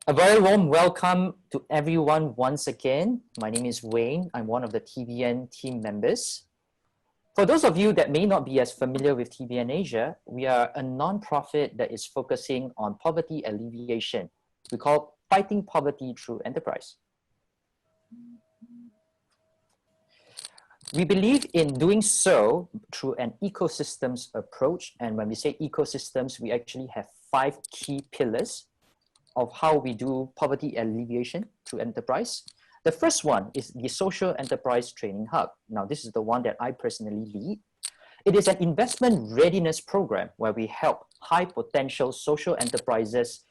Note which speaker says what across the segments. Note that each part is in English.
Speaker 1: A very warm welcome to everyone once again. My name is Wayne. I'm one of the TBN team members. For those of you that may not be as familiar with TBNAsia, we are a non-profit that is focusing on poverty alleviation. We call Fighting Poverty Through Enterprise. We believe in doing so through an ecosystems approach. And when we say ecosystems, we actually have 5 key pillars of how we do poverty alleviation through enterprise. The first one is the Social Enterprise Training Hub. Now, this is the one that I personally lead. It is an investment readiness program where we help high potential social enterprises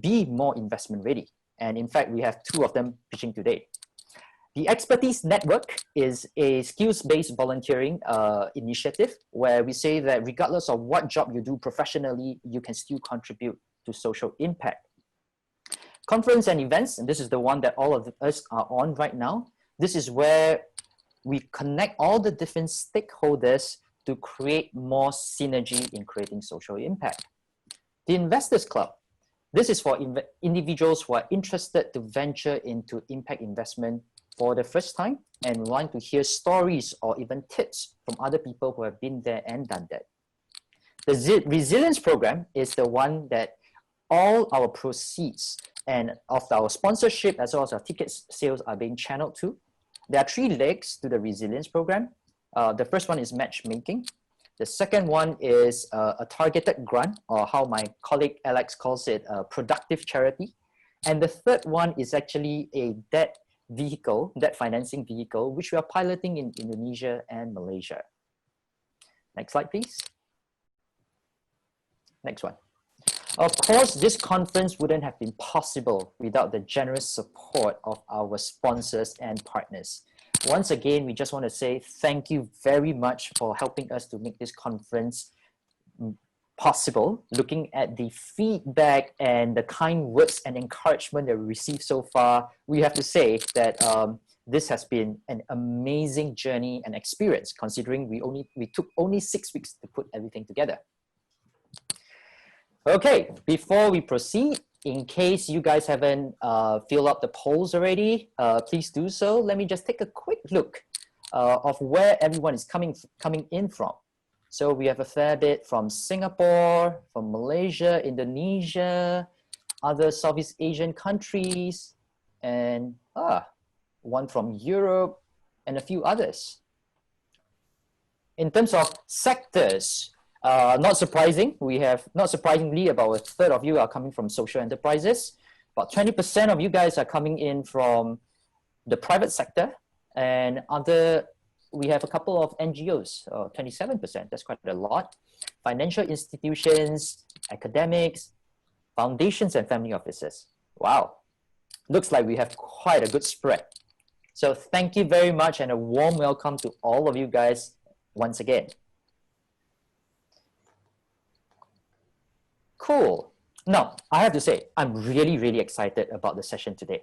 Speaker 1: be more investment ready. And in fact, we have 2 of them pitching today. The Expertise Network is a skills-based volunteering initiative where we say that regardless of what job you do professionally, you can still contribute to social impact. Conference and events, and this is the one that all of us are on right now. This is where we connect all the different stakeholders to create more synergy in creating social impact. The Investors Club. This is for individuals who are interested to venture into impact investment for the first time and want to hear stories or even tips from other people who have been there and done that. The Resilience Program is the one that all our proceeds and of our sponsorship as well as our ticket sales are being channeled to. There are 3 legs to the Resilience Program. The first one is matchmaking. The second one is a targeted grant, or how my colleague Alex calls it, productive charity. And the third one is actually a debt financing vehicle, which we are piloting in Indonesia and Malaysia. Next slide, please. Next one. Of course, this conference wouldn't have been possible without the generous support of our sponsors and partners. Once again, we just want to say thank you very much for helping us to make this conference possible. Looking at the feedback and the kind words and encouragement that we received so far, we have to say that this has been an amazing journey and experience, considering we took only 6 weeks to put everything together. Okay, before we proceed, in case you guys haven't filled up the polls already, please do so. Let me just take a quick look of where everyone is coming in from. So we have a fair bit from Singapore, from Malaysia, Indonesia, other Southeast Asian countries, and one from Europe, and a few others. In terms of sectors, not surprisingly, about a third of you are coming from social enterprises. About 20% of you guys are coming in from the private sector, and we have a couple of NGOs, 27%, that's quite a lot. Financial institutions, academics, foundations, and family offices. Wow, looks like we have quite a good spread. So thank you very much and a warm welcome to all of you guys once again. Cool. Now, I have to say, I'm really excited about the session today.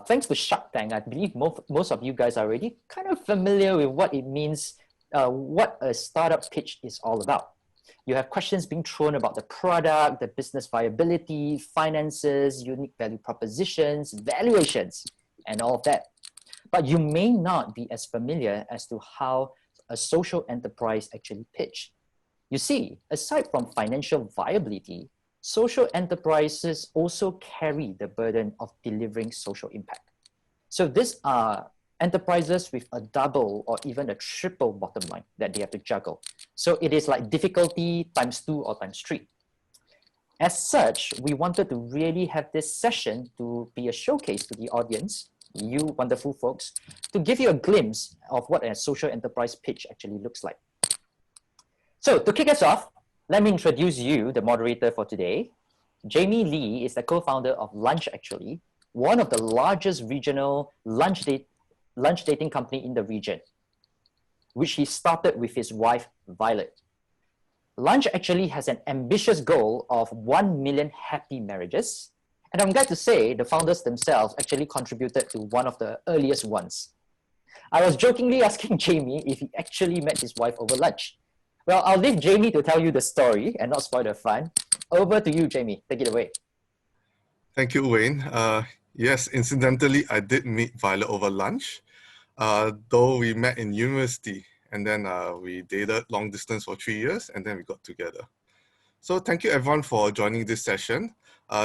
Speaker 1: Thanks to Shark Tank, I believe most of you guys are already kind of familiar with what it means, what a startup pitch is all about. You have questions being thrown about the product, the business viability, finances, unique value propositions, valuations, and all of that. But you may not be as familiar as to how a social enterprise actually pitch. You see, aside from financial viability, social enterprises also carry the burden of delivering social impact. So these are enterprises with a double or even a triple bottom line that they have to juggle. So it is like difficulty times 2 or times 3. As such, we wanted to really have this session to be a showcase to the audience, you wonderful folks, to give you a glimpse of what a social enterprise pitch actually looks like. So to kick us off, let me introduce you, the moderator for today. Jamie Lee is the co-founder of Lunch Actually, one of the largest regional lunch dating company in the region, which he started with his wife, Violet. Lunch Actually has an ambitious goal of 1 million happy marriages. And I'm glad to say the founders themselves actually contributed to one of the earliest ones. I was jokingly asking Jamie if he actually met his wife over lunch. Well, I'll leave Jamie to tell you the story and not spoil the fun. Over to you, Jamie. Take it away.
Speaker 2: Thank you, Wayne. Yes, incidentally, I did meet Violet over lunch, though we met in university, and then we dated long distance for 3 years, and then we got together. So thank you everyone for joining this session.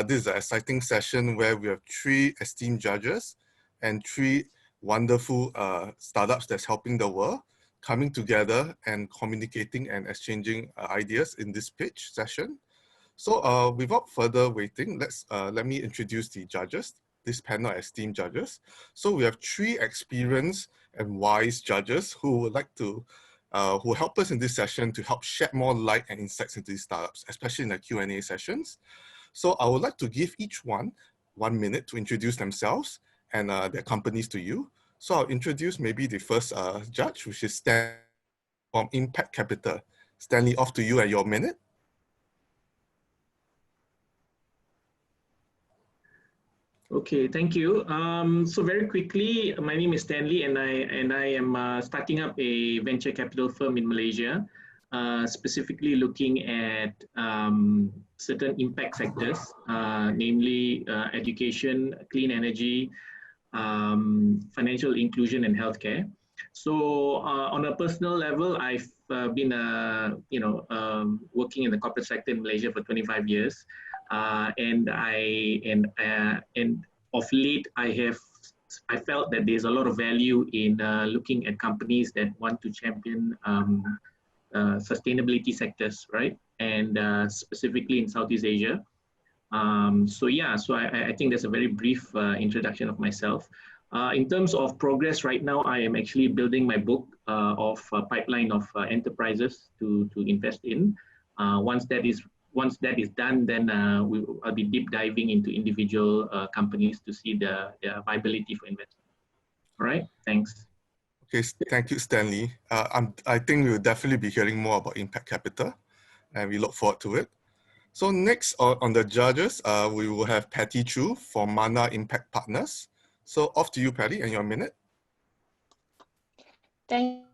Speaker 2: This is an exciting session where we have 3 esteemed judges and 3 wonderful startups that's helping the world coming together and communicating and exchanging ideas in this pitch session. So without further waiting, let me introduce the judges, this panel of esteemed judges. So we have 3 experienced and wise judges who would like to, who help us in this session to help shed more light and insights into these startups, especially in the Q&A sessions. So I would like to give each one 1 minute to introduce themselves and their companies to you. So I'll introduce maybe the first judge, which is Stan from Impact Capital. Stanley, off to you and your minute.
Speaker 3: Okay, thank you. So very quickly, my name is Stanley, and I am starting up a venture capital firm in Malaysia, specifically looking at certain impact sectors, namely education, clean energy, financial inclusion, and healthcare. So on a personal level, I've been working in the corporate sector in Malaysia for 25 years. And of late, I felt that there's a lot of value in looking at companies that want to champion sustainability sectors, right? And specifically in Southeast Asia. So I think that's a very brief introduction of myself. In terms of progress right now, I am actually building my book of a pipeline of enterprises to invest in. Once that is done, then I'll be deep diving into individual companies to see their viability for investment. All right, thanks.
Speaker 2: Okay, thank you, Stanley. I think we will definitely be hearing more about Impact Capital, and we look forward to it. So next on the judges, we will have Patty Chu from Mana Impact Partners. So off to you, Patty, and your minute.
Speaker 4: Thanks,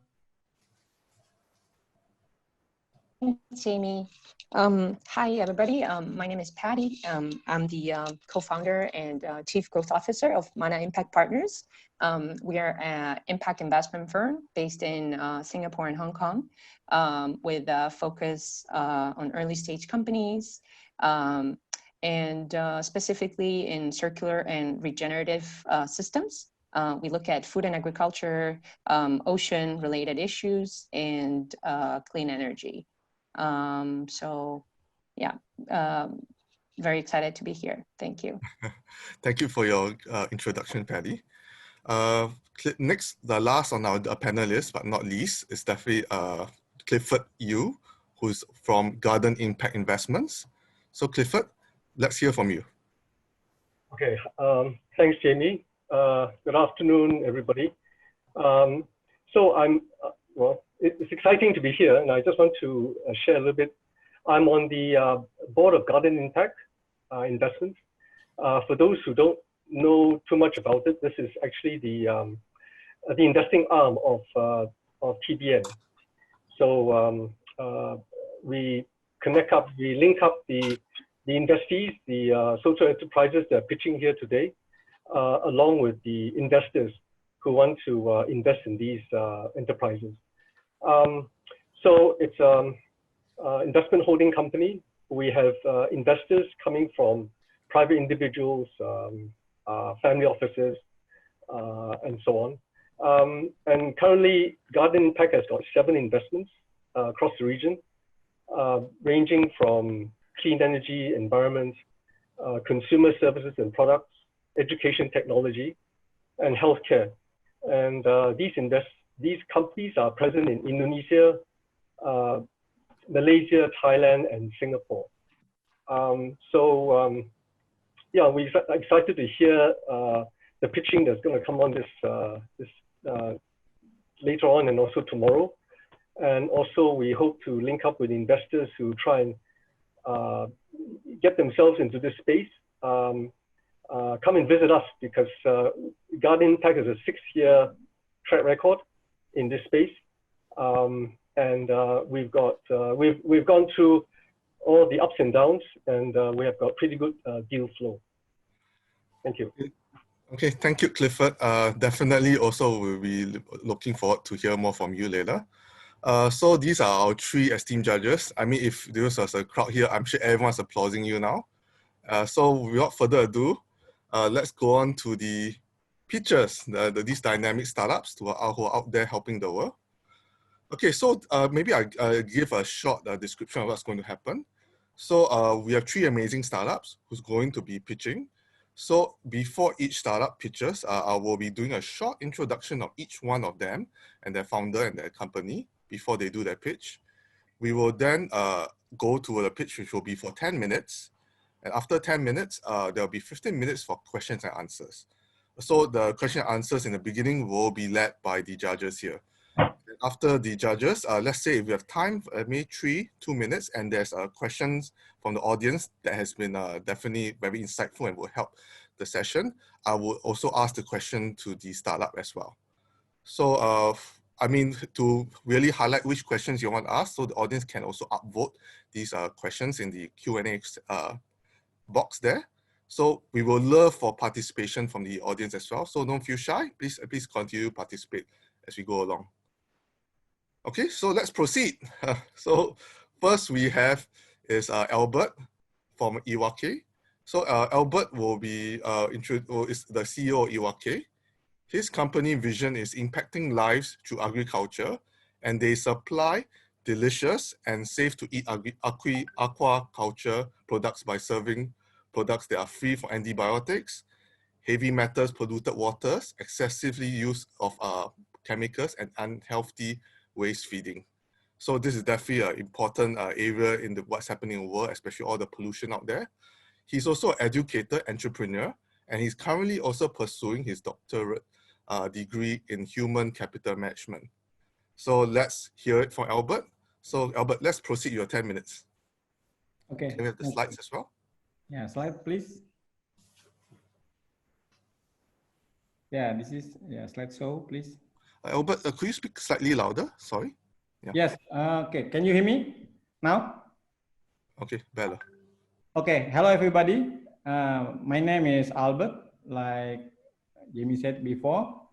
Speaker 4: Jamie. Hi, everybody. My name is Patty. I'm the co-founder and chief growth officer of Mana Impact Partners. We are an impact investment firm based in Singapore and Hong Kong with a focus on early stage companies and specifically in circular and regenerative systems. We look at food and agriculture, ocean related issues, and clean energy. Very excited to be here. Thank you.
Speaker 2: Thank you for your introduction, Patty. Next, the last on our panelist, but not least, is definitely Clifford Yu, who's from Garden Impact Investments. So Clifford, let's hear from you.
Speaker 5: Okay, thanks, Jamie. Good afternoon, everybody. So I'm, it's exciting to be here, and I just want to share a little bit. I'm on the board of Garden Impact Investments. For those who don't know too much about it, this is actually the investing arm of TBN. So we link up the investees, the social enterprises that are pitching here today, along with the investors who want to invest in these enterprises. So it's an investment holding company. We have investors coming from private individuals, family offices, and so on. And currently, Garden Impact has got 7 investments across the region, ranging from clean energy, environment, consumer services and products, education technology, and healthcare. And these companies are present in Indonesia, Malaysia, Thailand, and Singapore. Yeah, we're excited to hear the pitching that's going to come on this later on and also tomorrow. And also we hope to link up with investors who try and get themselves into this space. Come and visit us, because Garden Impact has a 6-year track record in this space, and we've gone through all the ups and downs, and we have got pretty good deal flow. Thank you.
Speaker 2: Okay, thank you, Clifford. Definitely also we'll be looking forward to hear more from you later. So these are our 3 esteemed judges. I mean, if there was a crowd here, I'm sure everyone's applauding you now. So without further ado, let's go on to the pitchers, these dynamic startups who are out there helping the world. Okay, so maybe I give a short description of what's going to happen. So we have 3 amazing startups who's going to be pitching. So before each startup pitches, I will be doing a short introduction of each one of them and their founder and their company before they do their pitch. We will then go to the pitch, which will be for 10 minutes. And after 10 minutes, there'll be 15 minutes for questions and answers. So the question and answers in the beginning will be led by the judges here. After the judges, let's say if we have time, maybe 2 minutes, and there's questions from the audience that has been definitely very insightful and will help the session, I will also ask the question to the startup as well. So, I mean, to really highlight which questions you want to ask, so the audience can also upvote these questions in the Q&A box there. So we will love for participation from the audience as well. So don't feel shy, please continue to participate as we go along. Okay, so let's proceed. So first we have is Albert from Iwake. So Albert will be is the CEO of Iwake. His company vision is impacting lives through agriculture, and they supply delicious and safe to eat aquaculture products by serving products that are free from antibiotics, heavy metals, polluted waters, excessively use of chemicals, and unhealthy waste feeding. So this is definitely an important area in what's happening in the world, especially all the pollution out there. He's also an educator, entrepreneur, and he's currently also pursuing his doctorate degree in human capital management. So let's hear it from Albert. So Albert, let's proceed your 10 minutes.
Speaker 6: Okay.
Speaker 2: Can we have the slides as well?
Speaker 6: Yeah, slide please. Yeah, this is slideshow, please.
Speaker 2: Albert, could you speak slightly louder? Sorry. Yeah.
Speaker 6: Yes. Okay. Can you hear me now?
Speaker 2: Okay, better.
Speaker 6: Okay. Hello, everybody. My name is Albert. Like Jamie said before,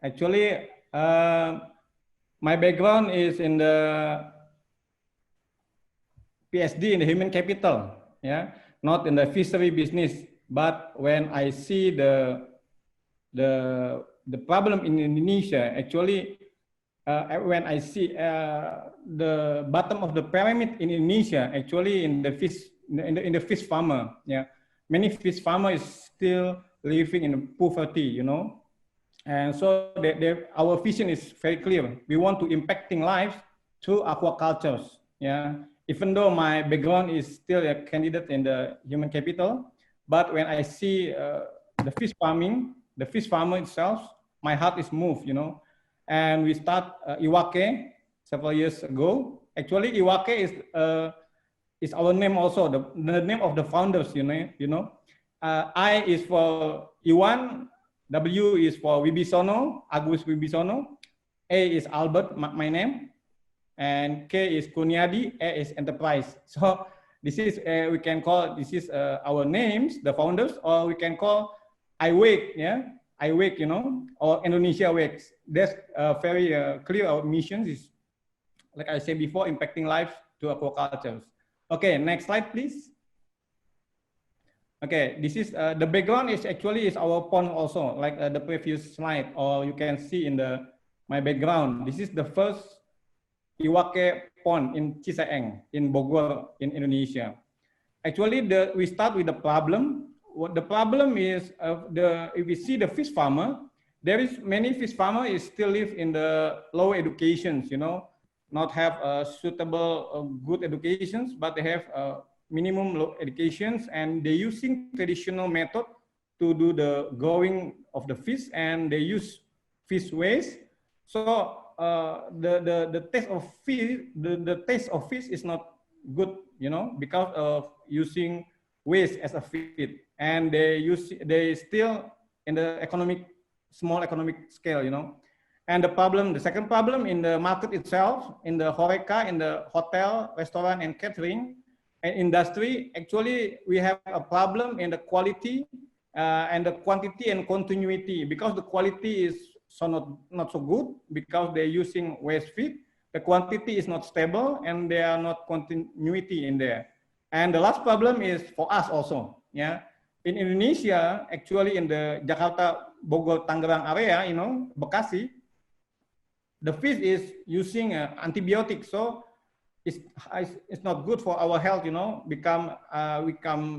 Speaker 6: actually, my background is in the PhD in the human capital. Yeah, not in the fishery business. But when I see the problem in Indonesia, actually, when I see the bottom of the pyramid in Indonesia, actually in the fish farmer, yeah, many fish farmers is still living in poverty, you know, and so our vision is very clear. We want to impacting lives through aquaculture, yeah. Even though my background is still a candidate in the human capital, but when I see the fish farming, the fish farmer itself, my heart is moved, you know. And we start Iwake several years ago. Actually, Iwake is our name also, the name of the founders, you know. I is for Iwan, W is for Wibisono, Agus Wibisono, A is Albert, my name, and K is Kunyadi, A is enterprise. So this is, we can call, this is our names, the founders, or we can call Iwake, yeah, Iwake, you know, or Indonesia Wakes. That's very clear. Our mission is, like I said before, impacting lives to aquaculture. Okay, next slide, please. Okay, this is the background is actually is our pond also, like the previous slide, or you can see in my background. This is the first Iwake pond in Ciseeng in Bogor in Indonesia. Actually, we start with the problem. What the problem is, if we see the fish farmer, there is many fish farmer is still live in the low educations, you know, not have suitable good educations, but they have minimum low educations, and they using traditional method to do the growing of the fish, and they use fish waste. So the taste of fish, the taste of fish is not good, you know, because of using waste as a feed, and they still in the small economic scale, you know. And the second problem in the market itself, in the HoReCa, in the hotel, restaurant, and catering and industry, actually we have a problem in the quality and the quantity and continuity, because the quality is not so good because they're using waste feed. The quantity is not stable and there are not continuity in there. And the last problem is for us also. Yeah, in Indonesia, actually in the Jakarta, Bogor, Tangerang area, you know, Bekasi, the fish is using antibiotics, so it's not good for our health, you know, become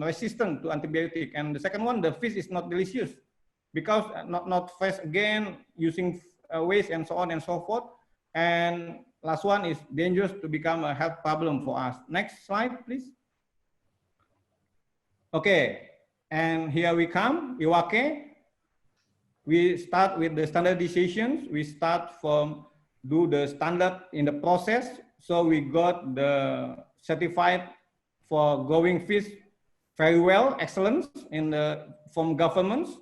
Speaker 6: resistant to antibiotic. And the second one, the fish is not delicious because not fresh again, using waste and so on and so forth. And last one is dangerous to become a health problem for us. Next slide, please. Okay, and here we come, Iwake. We start with the standardizations. We start from do the standard in the process. So we got the certified for growing fish very well, excellence in the from governments,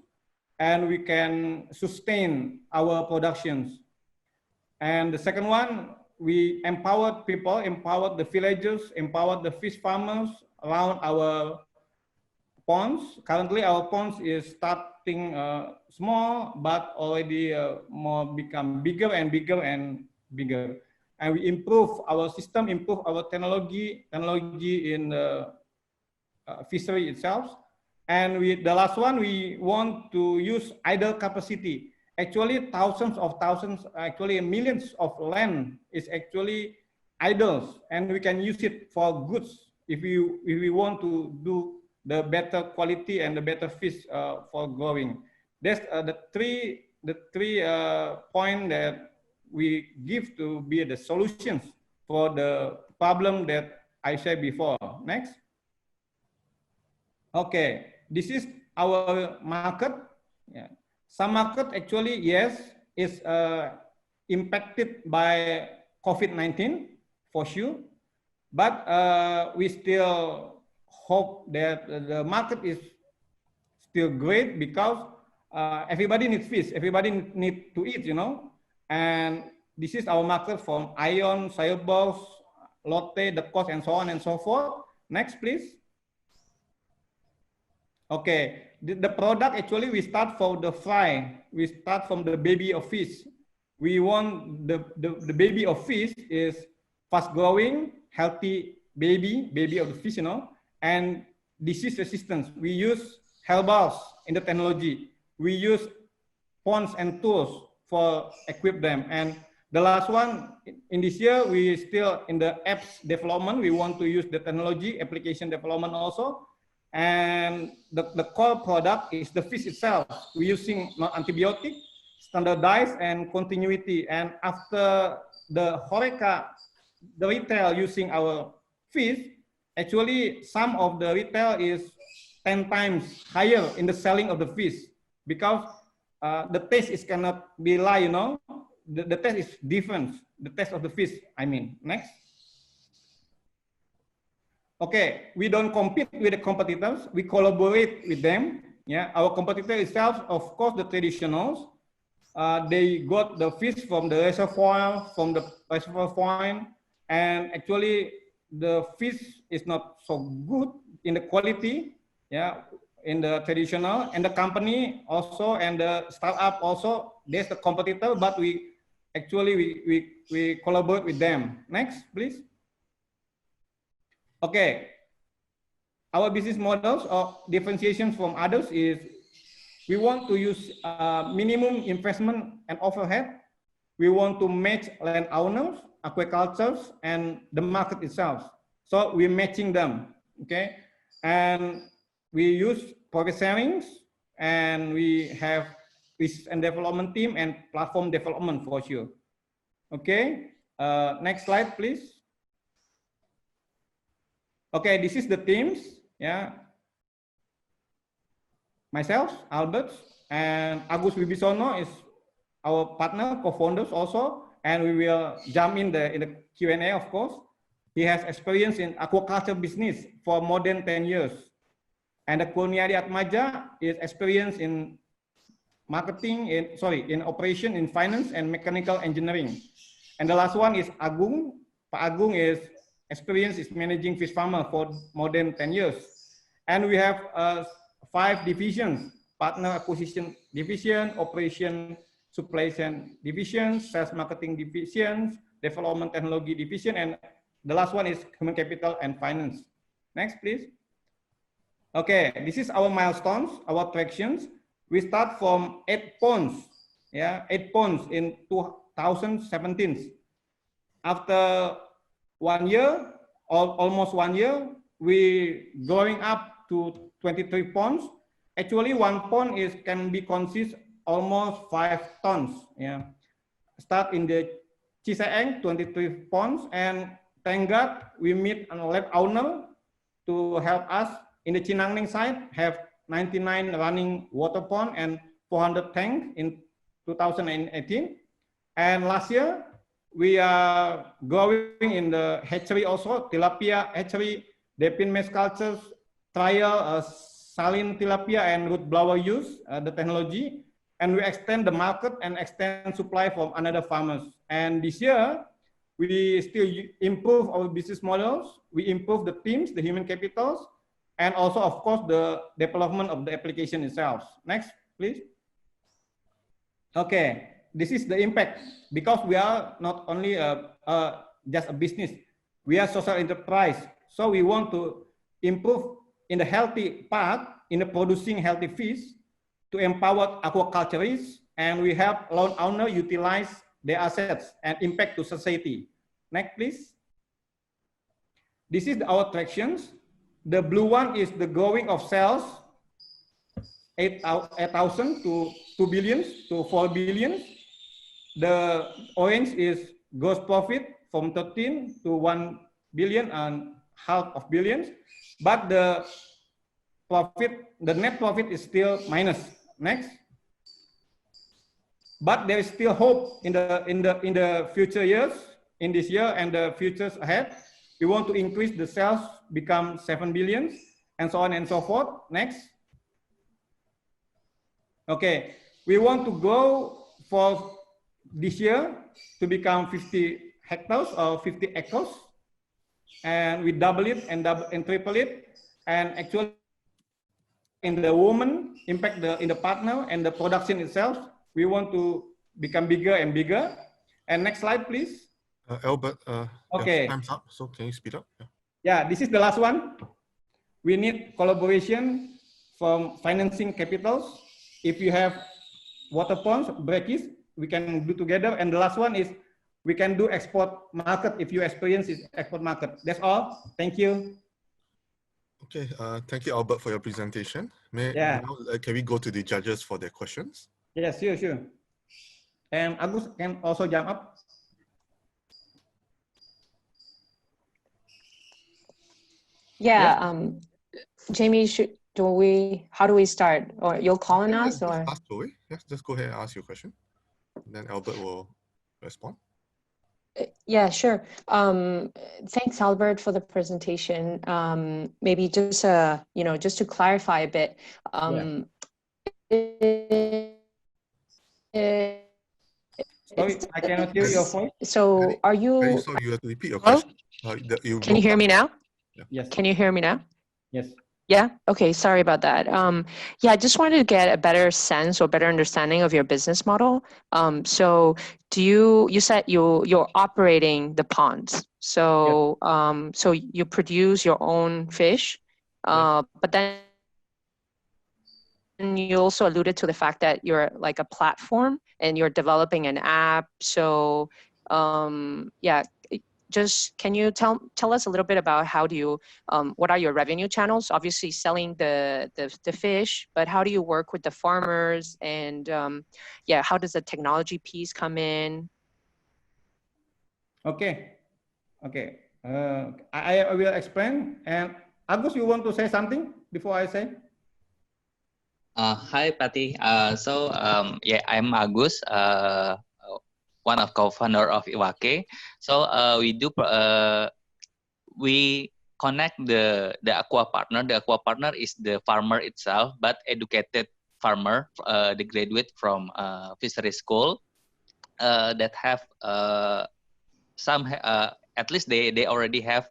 Speaker 6: and we can sustain our productions. And the second one, we empowered people, empowered the villagers, empowered the fish farmers around our ponds. Currently, our ponds is starting small, but already more become bigger and bigger and bigger. And we improve our system, improve our technology in the fishery itself. And the last one, we want to use idle capacity. Actually, thousands, actually millions of land is actually idle, and we can use it for goods if we want to do the better quality and the better fish for growing. That's the three point that we give to be the solutions for the problem that I said before. Next. Okay, this is our market. Yeah. Some market actually, yes, is impacted by COVID-19 for sure, but we still hope that the market is still great because everybody needs fish, everybody needs to eat, you know. And this is our market from iron, soy balls, lotte, the cost, and so on and so forth. Next, please. Okay, the product actually we start from the fry. We start from the baby of fish. We want the baby of fish is fast growing, healthy baby of the fish, you know, and disease resistance. We use herbals in the technology. We use ponds and tools for equip them. And the last one, in this year, we still in the apps development. We want to use the technology, application development also. And the core product is the fish itself. We're using not antibiotic, standardized and continuity. And after the Horeca, the retail using our fish, actually some of the retail is 10 times higher in the selling of the fish because the taste is cannot be lie, you know. The taste is different. The taste of the fish, I mean. Next. Okay, we don't compete with the competitors. We collaborate with them. Yeah, our competitor itself, of course, the traditionals. They got the fish from the reservoir, point, and actually the fish is not so good in the quality. Yeah, in the traditional, and the company also, and the startup also. There's the competitor, but we collaborate with them. Next, please. Okay, our business models of differentiation from others is we want to use minimum investment and overhead. We want to match land owners, aquacultures, and the market itself. So we're matching them, okay? And we use profit sharings, and we have research and development team and platform development for sure. Okay, next slide, please. Okay, this is the teams, yeah. Myself, Albert, and Agus Wibisono is our partner, co-founders also, and we will jump in the Q&A, of course. He has experience in aquaculture business for more than 10 years. And the Kurniadi Atmaja is experienced in marketing, in operation, in finance, and mechanical engineering. And the last one is Agung. Pak Agung is experience is managing fish farmer for more than 10 years. And we have 5 divisions partner acquisition division, operation supply chain division, sales marketing divisions, development technology division, and the last one is human capital and finance. Next, please. Okay, this is our milestones, our tractions. We start from 8 points, 8 points in 2017. After 1 year, almost 1 year, we going up to 23 points. Actually, 1 pond can be consist almost 5 tons. Start in the Ciseeng, 23 ponds, and thank God we meet a lab owner to help us. In the Chinangning side, have 99 running water pond and 400 tank in 2018. And last year, we are growing in the hatchery also, tilapia hatchery, Depin mesh cultures, trial, saline tilapia and root blower use, the technology. And we extend the market and extend supply from another farmers. And this year, we still improve our business models. We improve the teams, the human capitals, and also, of course, the development of the application itself. Next, please. Okay, this is the impact because we are not only just a business, we are social enterprise. So we want to improve in the healthy part, in the producing healthy fish, to empower aquaculturists, and we help land owner utilize their assets and impact to society. Next, please. This is our tractions. The blue one is the growing of sales, 8,000 to 2 billion to 4 billion. The orange is gross profit from 13 to 1 billion and half of billions, but the profit, the net profit is still minus. Next. But there is still hope in the future years, in this year and the futures ahead. We want to increase the sales, become 7 billion, and so on and so forth. Next. Okay, we want to go for this year to become 50 hectares or 50 acres, and we double it and triple it, and actually in the woman impact in the partner and the production itself. We want to become bigger and bigger. And next slide, please.
Speaker 2: Albert,
Speaker 6: okay.
Speaker 2: Time's up, so can you speed up?
Speaker 6: Yeah, this is the last one. We need collaboration from financing capitals. If you have water ponds, breakage, we can do together. And the last one is we can do export market if you experience is export market. That's all. Thank you.
Speaker 2: Okay, thank you, Albert, for your presentation. Now, can we go to the judges for their questions?
Speaker 6: Yes, sure. And Agus can also jump up.
Speaker 4: Yeah, Jamie, how do we start? Or you'll call on us, or?
Speaker 2: Yes, just go ahead and ask your question. Then Albert will respond.
Speaker 4: Yeah, sure. Thanks, Albert, for the presentation. Maybe just just to clarify a bit.
Speaker 6: Sorry, I cannot hear your voice.
Speaker 4: So, are you?
Speaker 2: Sorry, you have to repeat your question.
Speaker 4: Can you hear me now?
Speaker 2: Yeah.
Speaker 6: Yes.
Speaker 4: Can you hear me now?
Speaker 6: Yes.
Speaker 4: Yeah. Okay. Sorry about that. Yeah, I just wanted to get a better sense or better understanding of your business model. So, you said you're operating the ponds. So, so you produce your own fish, but then you also alluded to the fact that you're like a platform and you're developing an app. So, yeah. Just can you tell us a little bit about how do you what are your revenue channels? Obviously selling the fish, but how do you work with the farmers, and yeah, how does the technology piece come in?
Speaker 6: Okay. I will explain. And Agus, you want to say something before I say?
Speaker 7: Hi, Patty. Yeah, I'm Agus. One of co-founder of Iwake. So we connect the aqua partner. The aqua partner is the farmer itself, but educated farmer, the graduate from fishery school that have some at least they already have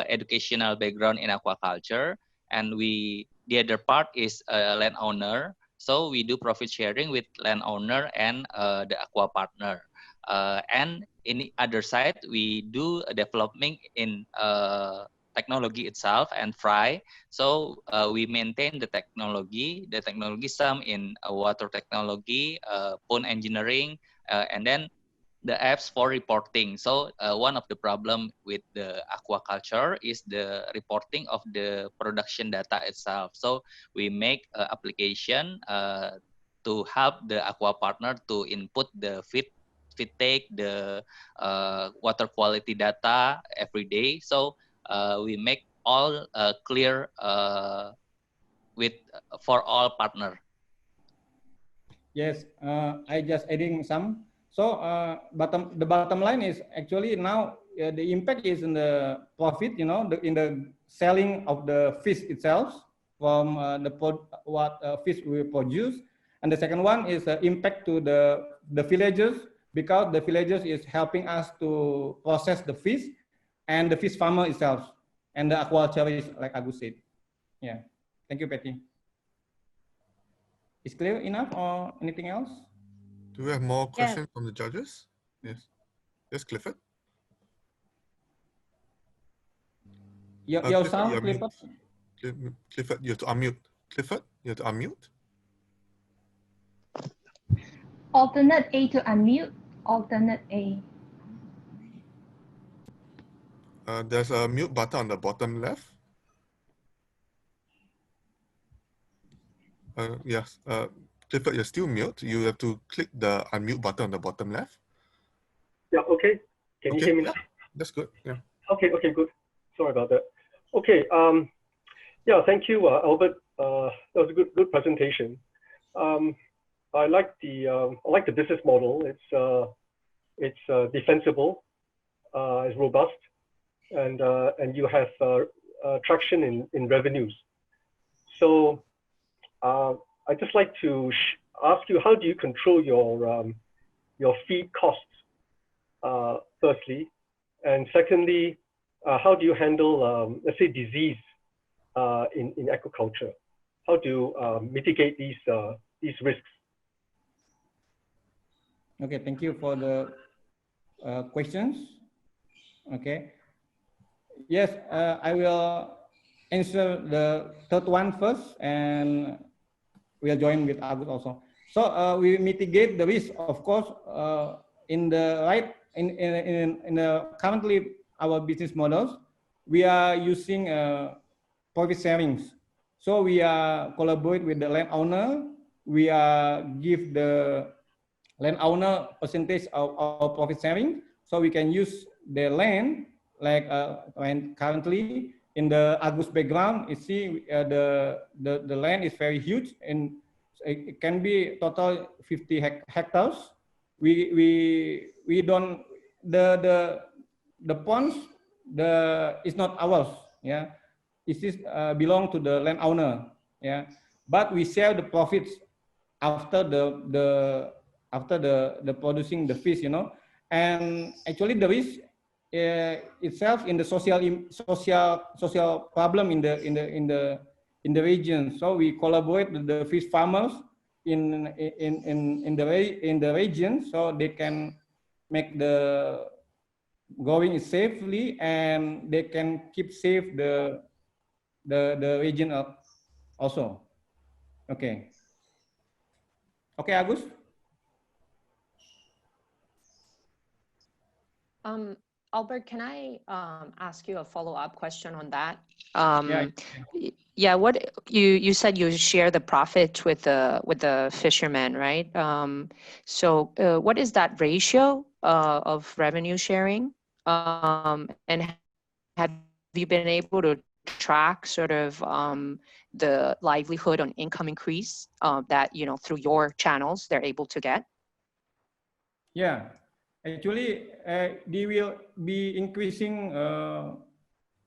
Speaker 7: educational background in aquaculture, and we the other part is landowner. So we do profit sharing with landowner and the aqua partner. And in the other side, we do development in technology itself and fry. So we maintain the technology some in water technology, pond engineering, and then the apps for reporting. So one of the problem with the aquaculture is the reporting of the production data itself. So we make application to help the aqua partner to input the feed take, the water quality data every day. So we make all clear with for all partner.
Speaker 6: Yes, I just adding some. So the bottom line is actually now the impact is in the profit, you know, in the selling of the fish itself from what fish we produce, and the second one is the impact to the villagers, because the villagers is helping us to process the fish, and the fish farmer itself, and the aquaculturist, like Agus said. Yeah, thank you, Patty. Is clear enough or anything else?
Speaker 2: Do we have more questions from the judges? Yes. Yes, Clifford.
Speaker 6: Your sound, Clifford.
Speaker 2: Clifford, you have to unmute. Clifford, you have to unmute.
Speaker 8: Alternate A to unmute. Alternate A.
Speaker 2: There's a mute button on the bottom left. Yes. Clifford, you're still mute. You have to click the unmute button on the bottom left.
Speaker 5: Yeah, okay. Can you hear me now?
Speaker 2: That's good. Yeah.
Speaker 5: Okay, good. Sorry about that. Okay. Yeah, thank you, Albert. That was a good presentation. I like the business model. It's defensible, it's robust, and you have traction in revenues. So I'd just like to ask you, how do you control your feed costs, firstly, and secondly, how do you handle, let's say, disease in aquaculture? How do you mitigate these risks?
Speaker 6: Okay, thank you for the questions. Okay. Yes, I will answer the third one first, and we'll join with Agus also. So we mitigate the risk, of course, in the currently our business models. We are using profit sharings. So we are collaborate with the landowner. We give the landowner percentage of our profit sharing, so we can use the land, like when currently in the Agus background, you see the land is very huge, and it can be total 50 hectares. We don't the ponds is not ours. Yeah, it is belong to the landowner. Yeah, but we share the profits after the producing the fish, you know. And actually the risk itself in the social problem in the region. So we collaborate with the fish farmers in the region, so they can make the going safely, and they can keep safe the region also. Okay. Okay, Agus.
Speaker 4: Albert, can I ask you a follow-up question on that?
Speaker 6: Yeah.
Speaker 4: What you said you share the profit with the fishermen, right? So what is that ratio of revenue sharing? And have you been able to track sort of the livelihood on income increase that, you know, through your channels they're able to get?
Speaker 6: Yeah. Actually, they will be increasing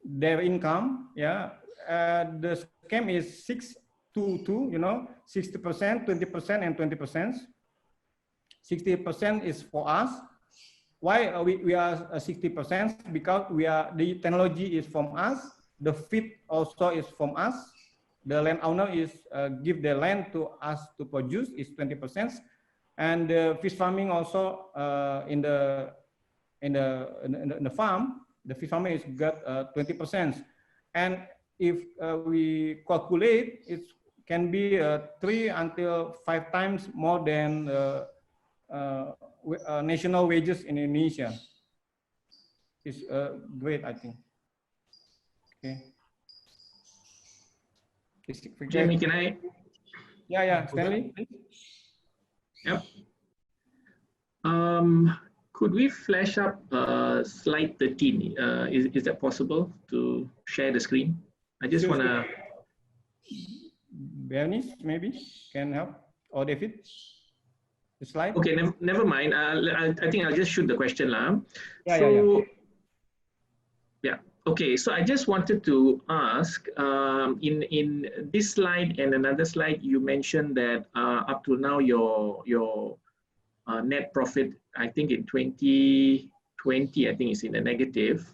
Speaker 6: their income. Yeah, the scheme is 6-2, you know, 60%, 20%, and 20%. 60% is for us. Why we are 60%? Because the technology is from us. The feed also is from us. the land owner is give the land to us to produce is 20%, and the fish farming also in the farm, the fish farming is got 20%, and if we calculate, it can be 3 until 5 times more than national wages in Indonesia. It's great, I think. Okay.
Speaker 3: Jamie, can I?
Speaker 6: Yeah, Stanley, please.
Speaker 3: Yep. Could we flash up slide 13? Is that possible to share the screen? I just want to.
Speaker 6: Bernice maybe can help, or David. The slide.
Speaker 3: Okay, never mind. I think I'll just shoot the question now.
Speaker 6: Yeah.
Speaker 3: Okay, so I just wanted to ask, in this slide and another slide, you mentioned that up to now your net profit, I think in 2020, I think is in the negative,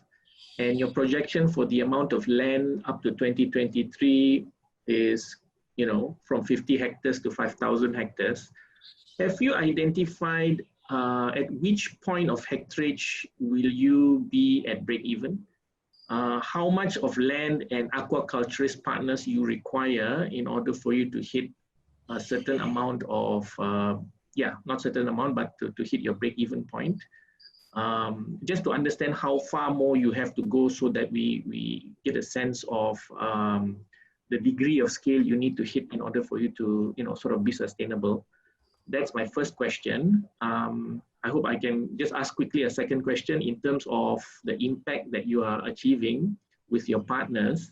Speaker 3: and your projection for the amount of land up to 2023 is, you know, from 50 hectares to 5,000 hectares. Have you identified at which point of hectarage will you be at break even? How much of land and aquaculturist partners you require in order for you to hit a certain amount of, not certain amount, but to hit your break-even point. Just to understand how far more you have to go so that we get a sense of the degree of scale you need to hit in order for you to, you know, sort of be sustainable. That's my first question. I hope I can just ask quickly a second question in terms of the impact that you are achieving with your partners.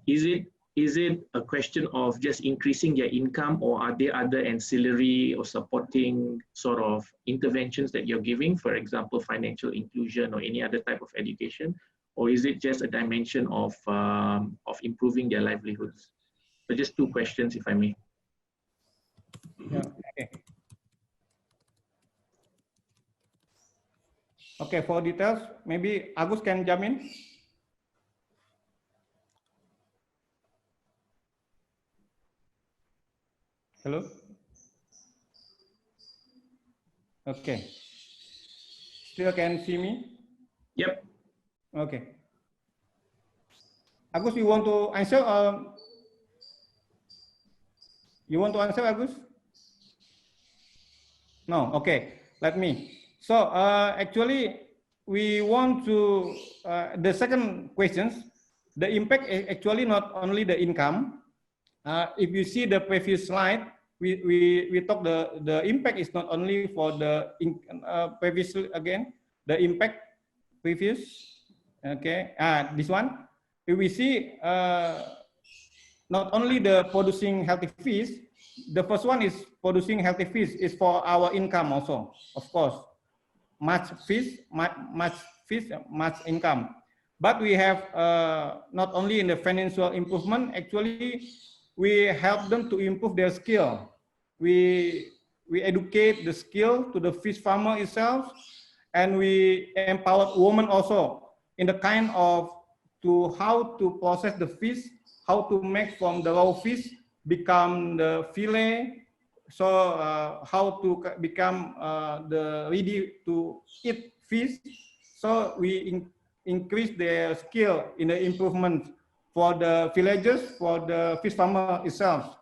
Speaker 3: Is it a question of just increasing their income, or are there other ancillary or supporting sort of interventions that you're giving, for example, financial inclusion or any other type of education, or is it just a dimension of improving their livelihoods? So just two questions, if I may.
Speaker 6: Yeah. Okay, for details, maybe Agus can jump in. Hello? Okay. Still can see me?
Speaker 3: Yep.
Speaker 6: Okay. Agus, you want to answer? You want to answer, Agus? No, okay, let me. So actually, we want to, the second questions, the impact is actually not only the income. If you see the previous slide, we talk the impact is not only for the previous, again, the impact previous, okay, this one, if we see not only the producing healthy fish, the first one is producing healthy fish is for our income also, of course. Much fish, much income. But we have not only in the financial improvement, actually, we help them to improve their skill. We educate the skill to the fish farmer itself, and we empower women also in the kind of to how to process the fish, how to make from the raw fish become the fillet, so how to become the ready to eat fish. So we increase their skill in the improvement for the villagers, for the fish farmer itself.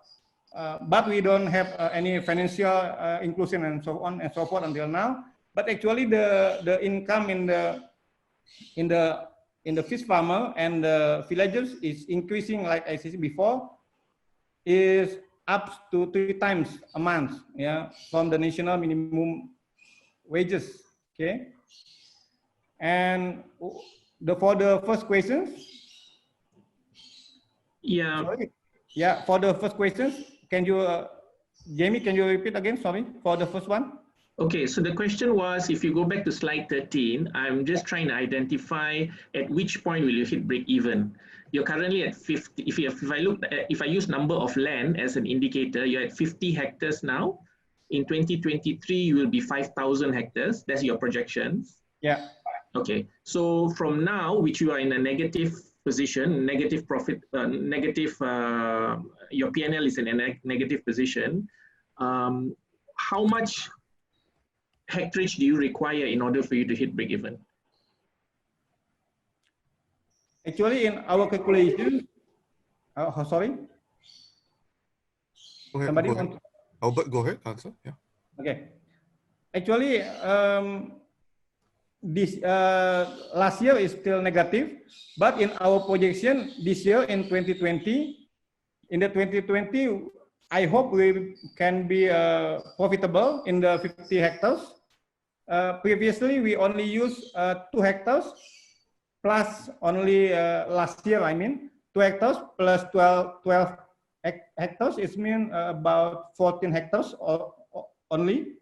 Speaker 6: But we don't have any financial inclusion and so on and so forth until now. But actually, the income in the fish farmer and the villagers is increasing, like I said before, is up to 3 times a month, yeah, from the national minimum wages. Okay, and for the first questions,
Speaker 3: yeah.
Speaker 6: Sorry. Yeah, for the first questions, can you, Jamie, can you repeat again? Sorry, for the first one.
Speaker 3: Okay, so the question was, if you go back to slide 13, I'm just trying to identify at which point will you hit break even. You're currently at 50. If I use number of land as an indicator, you're at 50 hectares now. In 2023, you will be 5,000 hectares. That's your projections.
Speaker 6: Yeah.
Speaker 3: Okay, so from now, which you are in a negative position, negative profit, your P&L is in a negative position, how much hectarage do you require in order for you to hit break even?
Speaker 6: Actually, in our calculation, sorry.
Speaker 2: Go ahead,
Speaker 6: Somebody
Speaker 2: go ahead.
Speaker 6: want?
Speaker 2: Albert, go ahead, answer. Yeah.
Speaker 6: Okay. Actually, this last year is still negative, but in our projection this year in 2020, in the 2020, I hope we can be profitable in the 50 hectares. Previously, we only use 2 hectares plus only last year, I mean, 2 hectares plus 12 hectares. It means about 14 hectares or only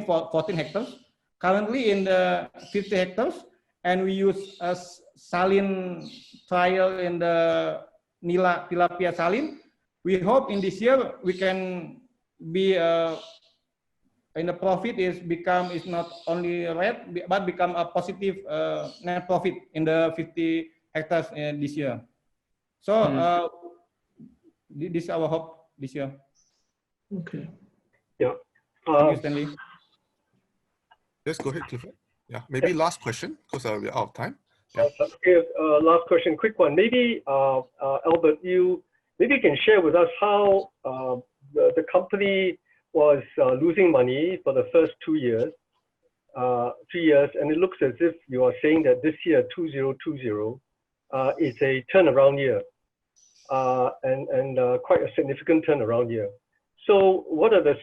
Speaker 6: for 14 hectares. Currently in the 50 hectares, and we use a saline trial in the Nila tilapia saline. We hope in this year we can be in the profit is not only red but become a positive net profit in the 50 hectares this year. So this is our hope this year.
Speaker 3: Okay.
Speaker 5: Yeah.
Speaker 6: Thank you, Stanley.
Speaker 2: Yes, go ahead, Clifford. Yeah, maybe last question because we're out of time. Yeah.
Speaker 5: Okay, last question, quick one. Maybe Albert, you can share with us how the company was losing money for the first 2 years, 3 years, and it looks as if you are saying that this year, 2020, is a turnaround year, and quite a significant turnaround year. So, what are the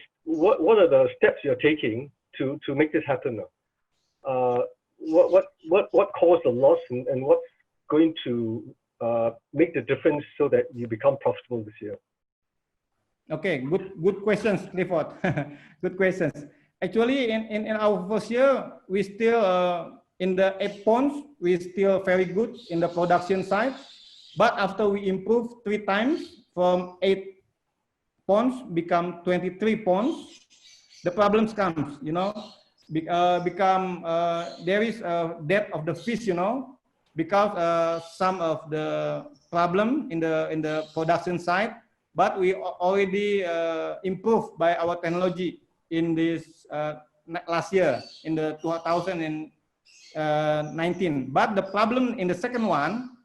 Speaker 5: steps you're taking to make this happen now? What caused the loss, and what's going to make the difference so that you become profitable this year?
Speaker 6: Okay, good questions, Clifford. Good questions. Actually, in our first year, we still in the 8 ponds, we still very good in the production side. But after we improve 3 times from 8 ponds become 23 ponds, the problems comes, you know, there is a death of the fish, you know, because some of the problem in the production side, but we already improved by our technology in this last year in the 2019. But the problem in the second one,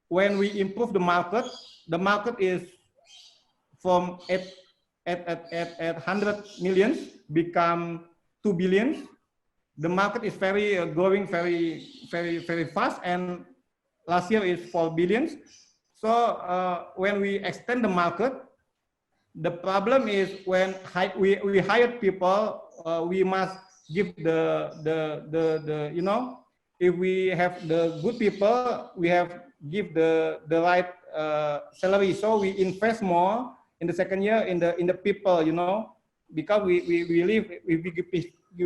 Speaker 6: when we improve the market is from 100 millions become 2 billions. The market is growing very fast, and last year is 4 billions. So when we extend the market, the problem is when we hire people, we must give the you know, if we have the good people, we have give the right salary. So we invest more in the second year in the people, you know, because we believe if you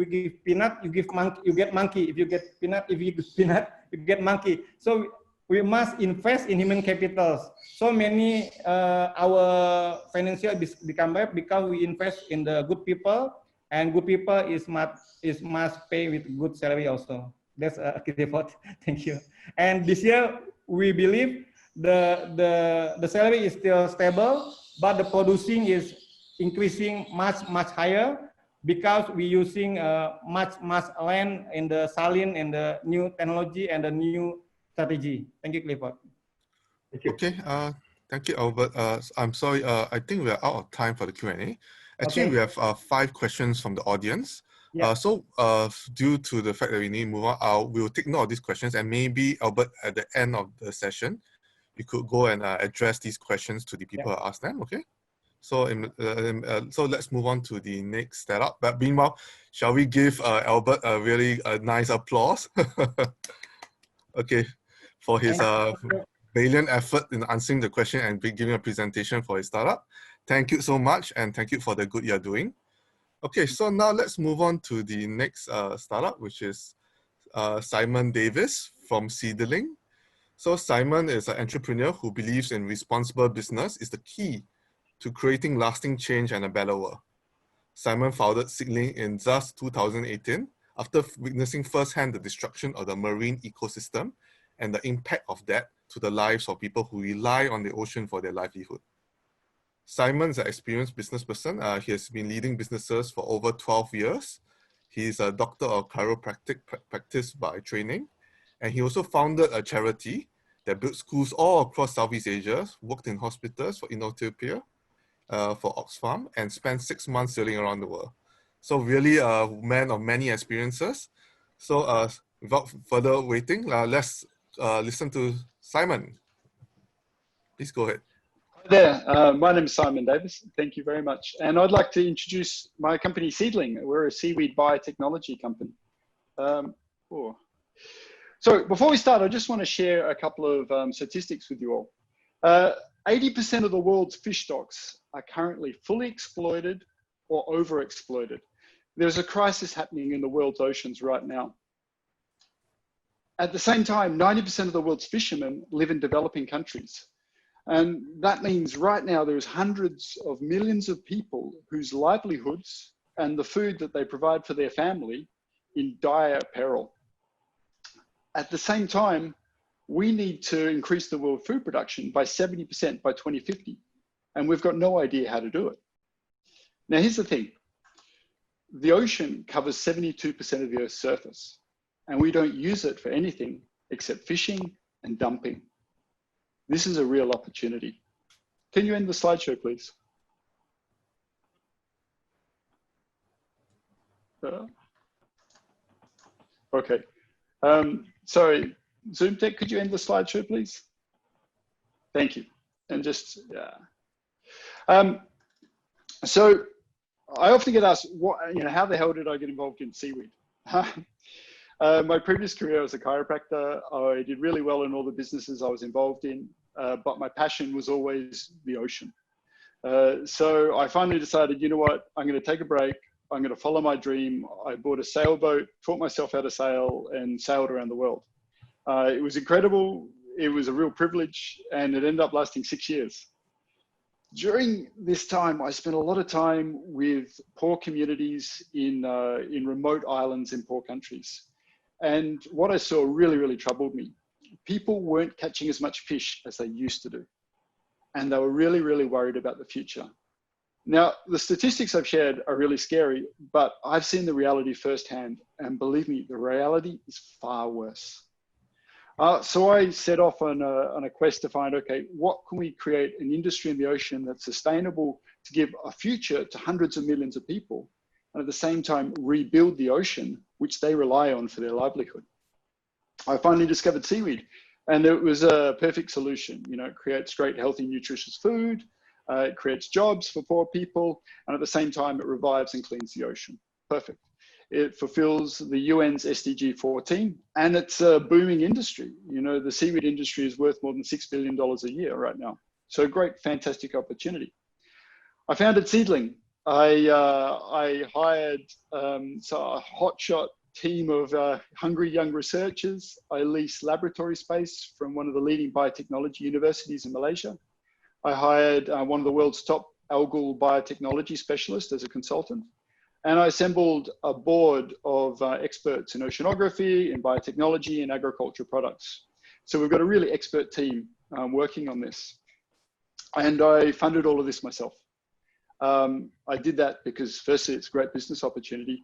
Speaker 6: give peanut, you give monkey, you get monkey. If you get peanut, if you give peanut, you get monkey. So we must invest in human capitals. So many our financial become bad because we invest in the good people, and good people must pay with good salary also. That's a key report. Thank you. And this year we believe the salary is still stable, but the producing is increasing much higher because we're using much land in the saline and the new technology and the new strategy. Thank you, Clifford.
Speaker 5: Thank you.
Speaker 2: Okay, thank you, Albert. I'm sorry, I think we're out of time for the Q&A. Actually,
Speaker 6: Okay.
Speaker 2: we have 5 questions from the audience.
Speaker 6: Yeah.
Speaker 2: So due to the fact that we need to move on, we will take note of these questions, and maybe, Albert, at the end of the session, you could go and address these questions to the people who asked them, okay? So, so let's move on to the next setup. But meanwhile, shall we give Albert a really nice applause? Okay, for his valiant effort in answering the question and giving a presentation for his startup. Thank you so much, and thank you for the good you're doing. Okay, so now let's move on to the next startup, which is Simon Davis from Seedling. So Simon is an entrepreneur who believes in responsible business is the key to creating lasting change and a better world. Simon founded Seedling in just 2018 after witnessing firsthand the destruction of the marine ecosystem and the impact of that to the lives of people who rely on the ocean for their livelihood. Simon's an experienced business person. He has been leading businesses for over 12 years. He's a doctor of chiropractic practice by training. And he also founded a charity that built schools all across Southeast Asia, worked in hospitals for Inotopia, for Oxfam, and spent 6 months sailing around the world. So really a man of many experiences. So without further waiting, let's listen to Simon. Please go ahead.
Speaker 9: Hi there, my name is Simon Davis. Thank you very much. And I'd like to introduce my company Seedling. We're a seaweed biotechnology company. So before we start, I just want to share a couple of statistics with you all. 80% of the world's fish stocks are currently fully exploited or overexploited. There's a crisis happening in the world's oceans right now. At the same time, 90% of the world's fishermen live in developing countries. And that means right now there's hundreds of millions of people whose livelihoods and the food that they provide for their family in dire peril. At the same time, we need to increase the world food production by 70% by 2050. And we've got no idea how to do it. Now, here's the thing. The ocean covers 72% of the Earth's surface, and we don't use it for anything except fishing and dumping. This is a real opportunity. Can you end the slideshow, please? Okay. Sorry, Zoom Tech, could you end the slideshow, please? Thank you. And just, yeah. So I often get asked, how the hell did I get involved in seaweed? My previous career as a chiropractor, I did really well in all the businesses I was involved in, but my passion was always the ocean. So I finally decided, you know what, I'm going to take a break. I'm going to follow my dream. I bought a sailboat, taught myself how to sail, and sailed around the world. It was incredible. It was a real privilege, and it ended up lasting 6 years. During this time, I spent a lot of time with poor communities in remote islands in poor countries. And what I saw really, really troubled me. People weren't catching as much fish as they used to do. And they were really, really worried about the future. Now, the statistics I've shared are really scary, but I've seen the reality firsthand. And believe me, the reality is far worse. So I set off on a quest to find, okay, what can we create an industry in the ocean that's sustainable to give a future to hundreds of millions of people, and at the same time rebuild the ocean, which they rely on for their livelihood. I finally discovered seaweed, and it was a perfect solution. You know, it creates great, healthy, nutritious food. It creates jobs for poor people, and at the same time, it revives and cleans the ocean. Perfect. It fulfills the UN's SDG 14, and it's a booming industry. You know, the seaweed industry is worth more than $6 billion a year right now. So great, fantastic opportunity. I founded Seedling. I hired a hotshot team of hungry young researchers. I leased laboratory space from one of the leading biotechnology universities in Malaysia. I hired one of the world's top algal biotechnology specialists as a consultant. And I assembled a board of experts in oceanography, in biotechnology, and agriculture products. So we've got a really expert team working on this. And I funded all of this myself. I did that because firstly, it's a great business opportunity,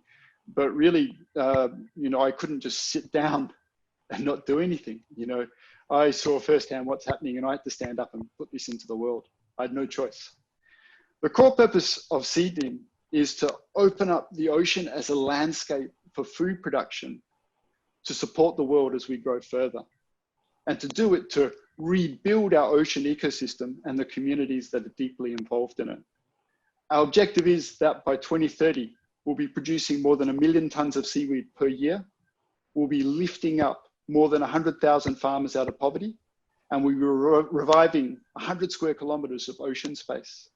Speaker 9: but really, you know, I couldn't just sit down and not do anything. You know, I saw firsthand what's happening, and I had to stand up and put this into the world. I had no choice. The core purpose of Seedling is to open up the ocean as a landscape for food production to support the world as we grow further, and to do it to rebuild our ocean ecosystem and the communities that are deeply involved in it. Our objective is that by 2030, we'll be producing more than 1 million tons of seaweed per year. We'll be lifting up more than 100,000 farmers out of poverty, and we were reviving 100 square kilometers of ocean space.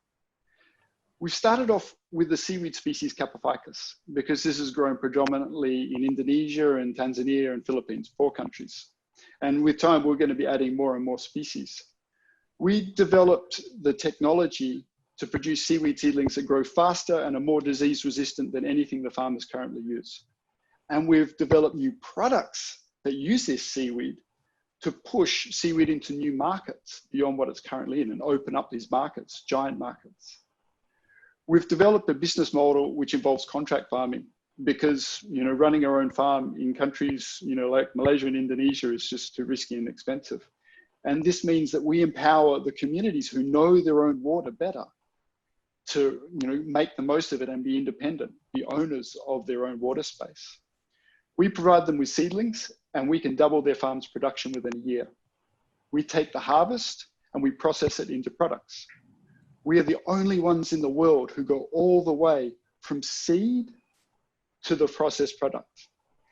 Speaker 9: We started off with the seaweed species Capophycus because this is grown predominantly in Indonesia and Tanzania and Philippines, 4 countries. And with time, we're going to be adding more and more species. We developed the technology to produce seaweed seedlings that grow faster and are more disease resistant than anything the farmers currently use. And we've developed new products that use this seaweed to push seaweed into new markets beyond what it's currently in and open up these markets, giant markets. We've developed a business model which involves contract farming because, you know, running our own farm in countries, you know, like Malaysia and Indonesia is just too risky and expensive. And this means that we empower the communities who know their own water better to, you know, make the most of it and be independent, be owners of their own water space. We provide them with seedlings and we can double their farm's production within a year. We take the harvest and we process it into products. We are the only ones in the world who go all the way from seed to the processed product.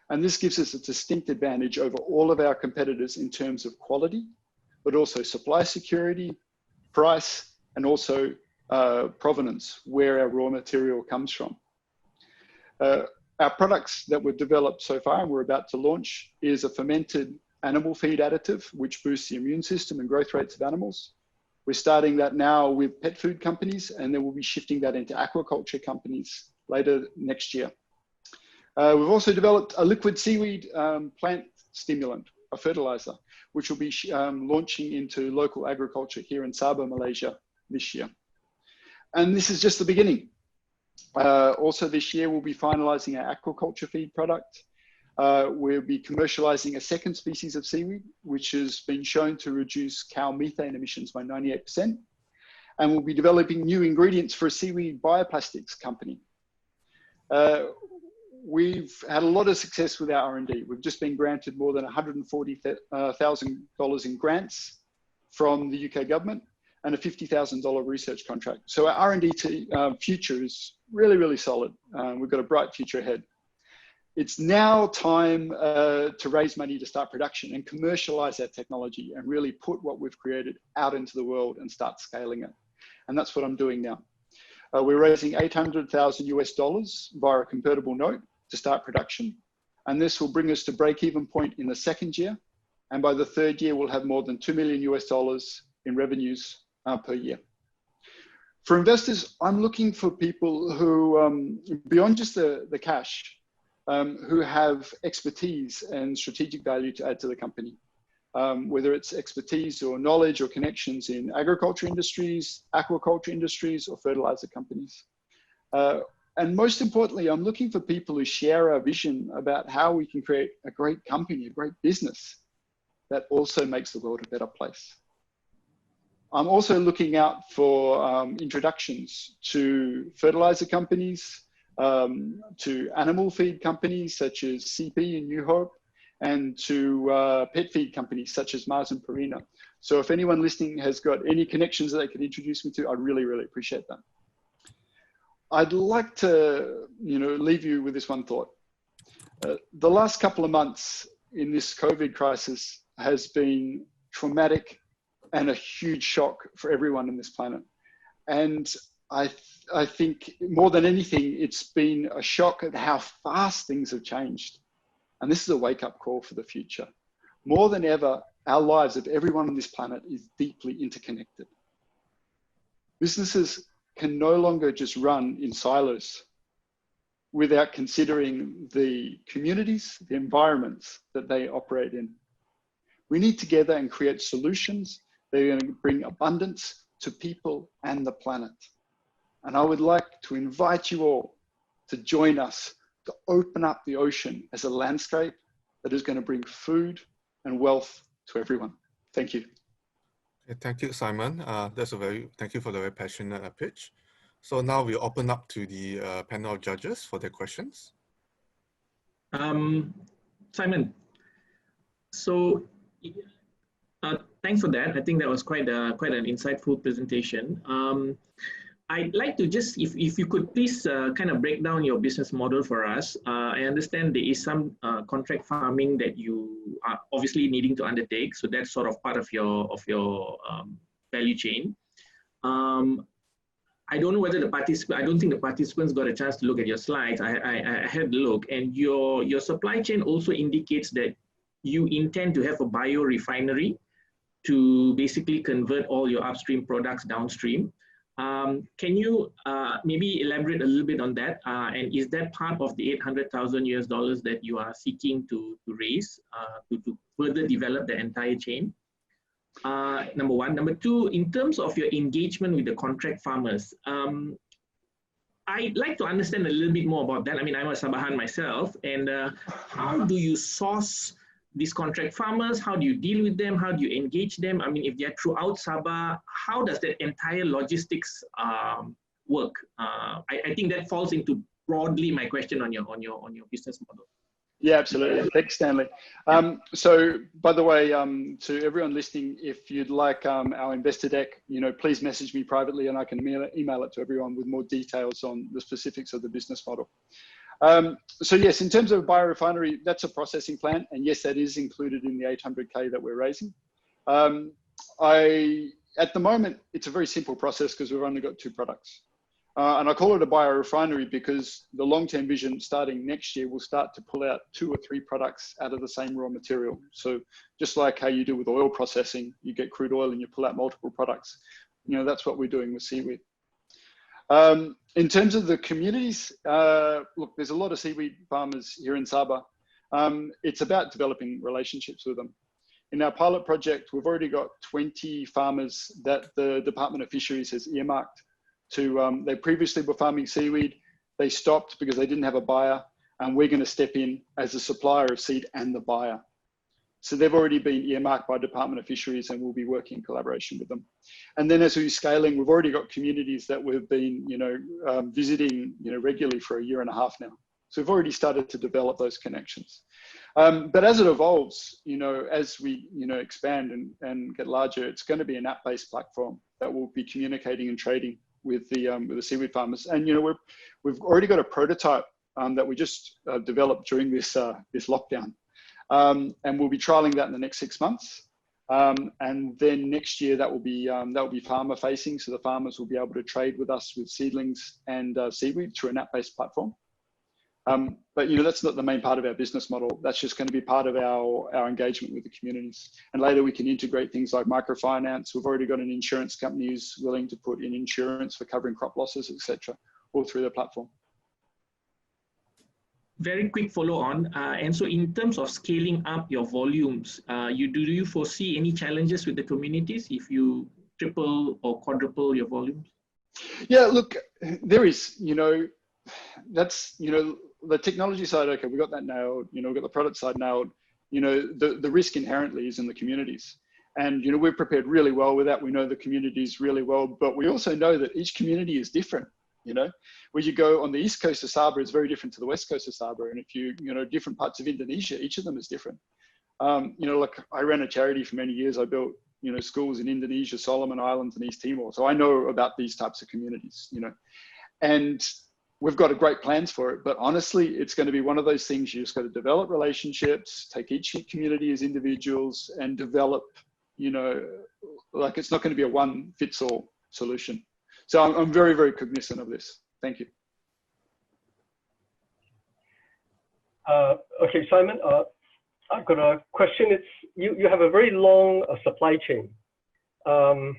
Speaker 9: And this gives us a distinct advantage over all of our competitors in terms of quality, but also supply security, price, and also provenance, where our raw material comes from. Our products that we've developed so far and we're about to launch is a fermented animal feed additive, which boosts the immune system and growth rates of animals. We're starting that now with pet food companies, and then we'll be shifting that into aquaculture companies later next year. We've also developed a liquid seaweed plant stimulant, a fertilizer, which will be launching into local agriculture here in Sabah, Malaysia this year. And this is just the beginning. Also this year, we'll be finalizing our aquaculture feed product. We'll be commercializing a second species of seaweed, which has been shown to reduce cow methane emissions by 98%. And we'll be developing new ingredients for a seaweed bioplastics company. We've had a lot of success with our R&D. We've just been granted more than $140,000 in grants from the UK government and a $50,000 research contract. So our R&D future is really, really solid. We've got a bright future ahead. It's now time to raise money to start production and commercialize that technology and really put what we've created out into the world and start scaling it. And that's what I'm doing now. We're raising $800,000 via a convertible note to start production. And this will bring us to break-even point in the second year. And by the third year, we'll have more than $2 million in revenues per year. For investors, I'm looking for people who, beyond just the cash, who have expertise and strategic value to add to the company. Whether it's expertise or knowledge or connections in agriculture industries, aquaculture industries, or fertilizer companies. And most importantly, I'm looking for people who share our vision about how we can create a great company, a great business that also makes the world a better place. I'm also looking out for introductions to fertilizer companies, to animal feed companies such as CP and New Hope, and to pet feed companies such as Mars and Purina. So if anyone listening has got any connections that they could introduce me to, I'd really, really appreciate that. I'd like to, leave you with this one thought. The last couple of months in this COVID crisis has been traumatic and a huge shock for everyone on this planet. And I think more than anything, it's been a shock at how fast things have changed. And this is a wake-up call for the future. More than ever, our lives of everyone on this planet is deeply interconnected. Businesses can no longer just run in silos without considering the communities, the environments that they operate in. We need together and create solutions that are going to bring abundance to people and the planet. And I would like to invite you all to join us to open up the ocean as a landscape that is going to bring food and wealth to everyone. Thank you.
Speaker 2: Thank you, Simon. Thank you for the very passionate pitch. So now we open up to the panel of judges for their questions.
Speaker 3: Simon, so thanks for that. I think that was quite an insightful presentation. I'd like to just, if you could please kind of break down your business model for us. I understand there is some contract farming that you are obviously needing to undertake. So that's sort of part of your value chain. I don't know whether I don't think the participants got a chance to look at your slides. I had a look, and your supply chain also indicates that you intend to have a biorefinery to basically convert all your upstream products downstream. Can you maybe elaborate a little bit on that? And is that part of the $800,000 that you are seeking to raise to further develop the entire chain? Number one. Number two, in terms of your engagement with the contract farmers, I'd like to understand a little bit more about that. I mean, I'm a Sabahan myself, and how do you source these contract farmers? How do you deal with them? How do you engage them? I mean, if they're throughout Sabah, how does that entire logistics work? I think that falls into broadly my question on your business model.
Speaker 9: Yeah, absolutely. Thanks, Stanley. So, by the way, to everyone listening, if you'd like our investor deck, please message me privately, and I can email it to everyone with more details on the specifics of the business model. So yes, in terms of biorefinery, that's a processing plant, and yes, that is included in the 800K that we're raising. At the moment, it's a very simple process because we've only got 2 products. And I call it a biorefinery because the long-term vision starting next year will start to pull out 2 or 3 products out of the same raw material. So just like how you do with oil processing, you get crude oil and you pull out multiple products. That's what we're doing with seaweed. In terms of the communities, look, there's a lot of seaweed farmers here in Sabah. It's about developing relationships with them. In our pilot project, we've already got 20 farmers that the Department of Fisheries has earmarked to, they previously were farming seaweed. They stopped because they didn't have a buyer, and we're going to step in as the supplier of seed and the buyer. So they've already been earmarked by Department of Fisheries, and we'll be working in collaboration with them. And then as we're scaling, we've already got communities that we've been, visiting, regularly for 1.5 years now. So we've already started to develop those connections. But as it evolves, as we, expand and get larger, it's going to be an app-based platform that will be communicating and trading with the seaweed farmers. And we've already got a prototype that we just developed during this lockdown, and we'll be trialing that in the next 6 months. And then next year that will be farmer facing, so the farmers will be able to trade with us with seedlings and seaweed through an app-based platform. But that's not the main part of our business model. That's just going to be part of our engagement with the communities. And later we can integrate things like microfinance. We've already got an insurance company who's willing to put in insurance for covering crop losses, etc., all through the platform.
Speaker 3: Very quick follow on. And so in terms of scaling up your volumes, do you foresee any challenges with the communities if you triple or quadruple your volumes?
Speaker 9: Yeah, look, there is, that's, the technology side, okay, we got that nailed, we got the product side nailed. The risk inherently is in the communities. And, we're prepared really well with that. We know the communities really well, but we also know that each community is different. Where you go on the east coast of Sabah is very different to the west coast of Sabah. And if you, different parts of Indonesia, each of them is different. Like I ran a charity for many years. I built, schools in Indonesia, Solomon Islands, and East Timor. So I know about these types of communities, and we've got great plans for it. But honestly, it's going to be one of those things you just got to develop relationships, take each community as individuals and develop, like it's not going to be a one-fits-all solution. So I'm very, very cognizant of this. Thank you.
Speaker 5: Okay, Simon, I've got a question. It's you have a very long supply chain from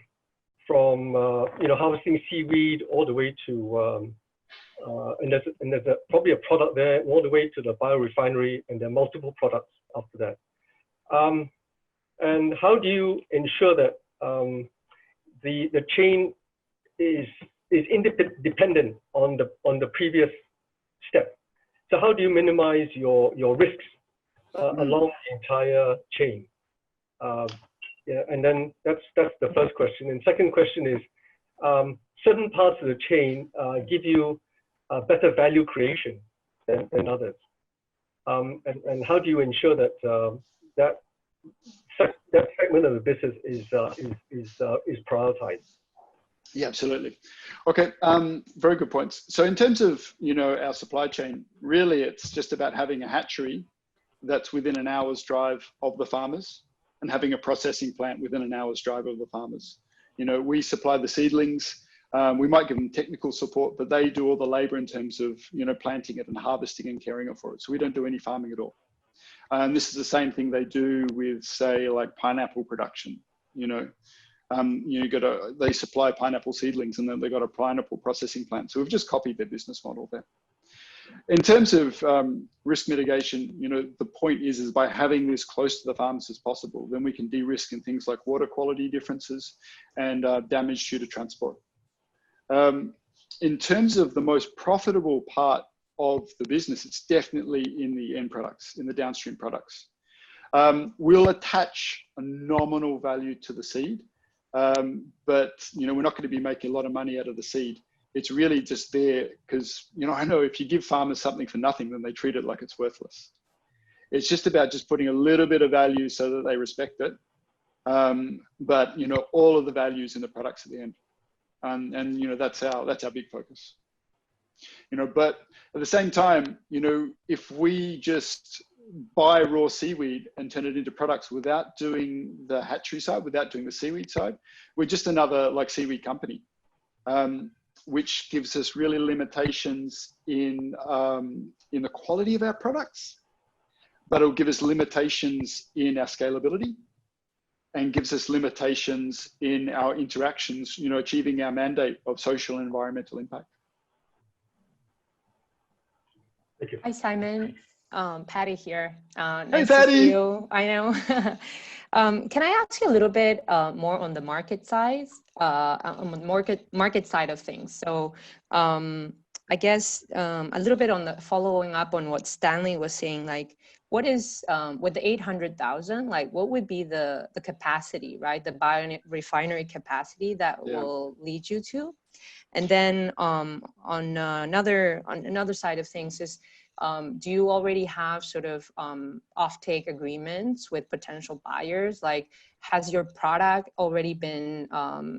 Speaker 5: harvesting seaweed all the way to and there's probably a product there all the way to the biorefinery, and there are multiple products after that. And how do you ensure that the chain is independent on the previous step? So how do you minimize your risks along the entire chain? Yeah, and then that's the first question. And second question is, certain parts of the chain give you better value creation than others. And how do you ensure that that segment of the business is prioritized?
Speaker 9: Yeah, absolutely. Okay, very good points. So in terms of our supply chain, really it's just about having a hatchery that's within an hour's drive of the farmers and having a processing plant within an hour's drive of the farmers. We supply the seedlings. We might give them technical support, but they do all the labor in terms of planting it and harvesting and caring for it. So we don't do any farming at all. And this is the same thing they do with, say, like pineapple production. They supply pineapple seedlings, and then they got a pineapple processing plant. So we've just copied their business model there. In terms of risk mitigation, the point is by having this close to the farmers as possible, then we can de-risk in things like water quality differences and damage due to transport. In terms of the most profitable part of the business, it's definitely in the end products, in the downstream products. We'll attach a nominal value to the seed, but we're not going to be making a lot of money out of the seed. It's really just there because, I know if you give farmers something for nothing, then they treat it like it's worthless. It's just about just putting a little bit of value so that they respect it. But, all of the values in the products at the end. And that's our big focus. But at the same time, if we just buy raw seaweed and turn it into products without doing the hatchery side, without doing the seaweed side, we're just another seaweed company. Which gives us really limitations in the quality of our products, but it'll give us limitations in our scalability and gives us limitations in our interactions, achieving our mandate of social and environmental impact.
Speaker 5: Thank you.
Speaker 4: Hi, Simon. Patty here.
Speaker 9: Hey, Patty.
Speaker 4: To see you. I know. Can I ask you a little bit more on the market size, on the market side of things? So I guess a little bit on the following up on what Stanley was saying, what is with the 800,000, what would be the capacity, right? The biorefinery capacity that will lead you to? And then on another side of things is, do you already have sort of offtake agreements with potential buyers? Has your product already been,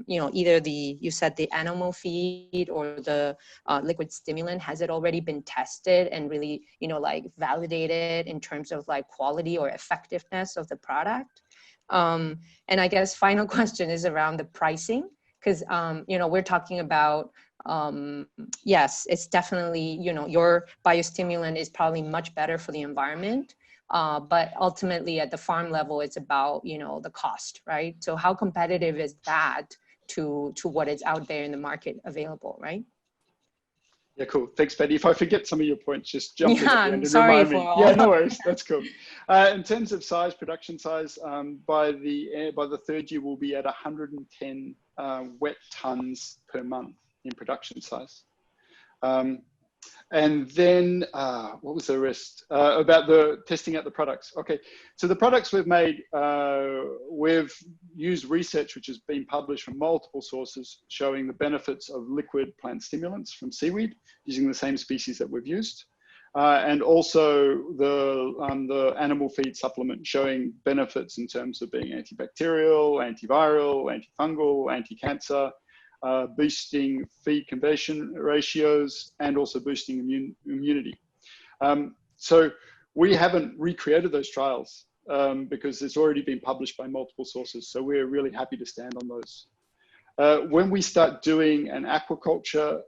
Speaker 4: either you said the animal feed or the liquid stimulant, has it already been tested and really, validated in terms of quality or effectiveness of the product? And I guess final question is around the pricing, because, we're talking about, yes, it's definitely, your biostimulant is probably much better for the environment, but ultimately at the farm level, it's about, the cost, right? So how competitive is that to what is out there in the market available, right?
Speaker 9: Yeah, cool. Thanks, Patty. If I forget some of your points, just jump in at the end and
Speaker 4: sorry
Speaker 9: remind me.
Speaker 4: for
Speaker 9: Yeah, no worries. That's cool. In terms of size, production size, by the third year, we'll be at 110 wet tons per month in production size. And then what was the rest? About the testing out the products. Okay, so the products we've made, we've used research which has been published from multiple sources showing the benefits of liquid plant stimulants from seaweed using the same species that we've used. And also the animal feed supplement showing benefits in terms of being antibacterial, antiviral, antifungal, anti-cancer, boosting feed conversion ratios, and also boosting immunity. So we haven't recreated those trials because it's already been published by multiple sources. So we're really happy to stand on those. When we start doing an aquaculture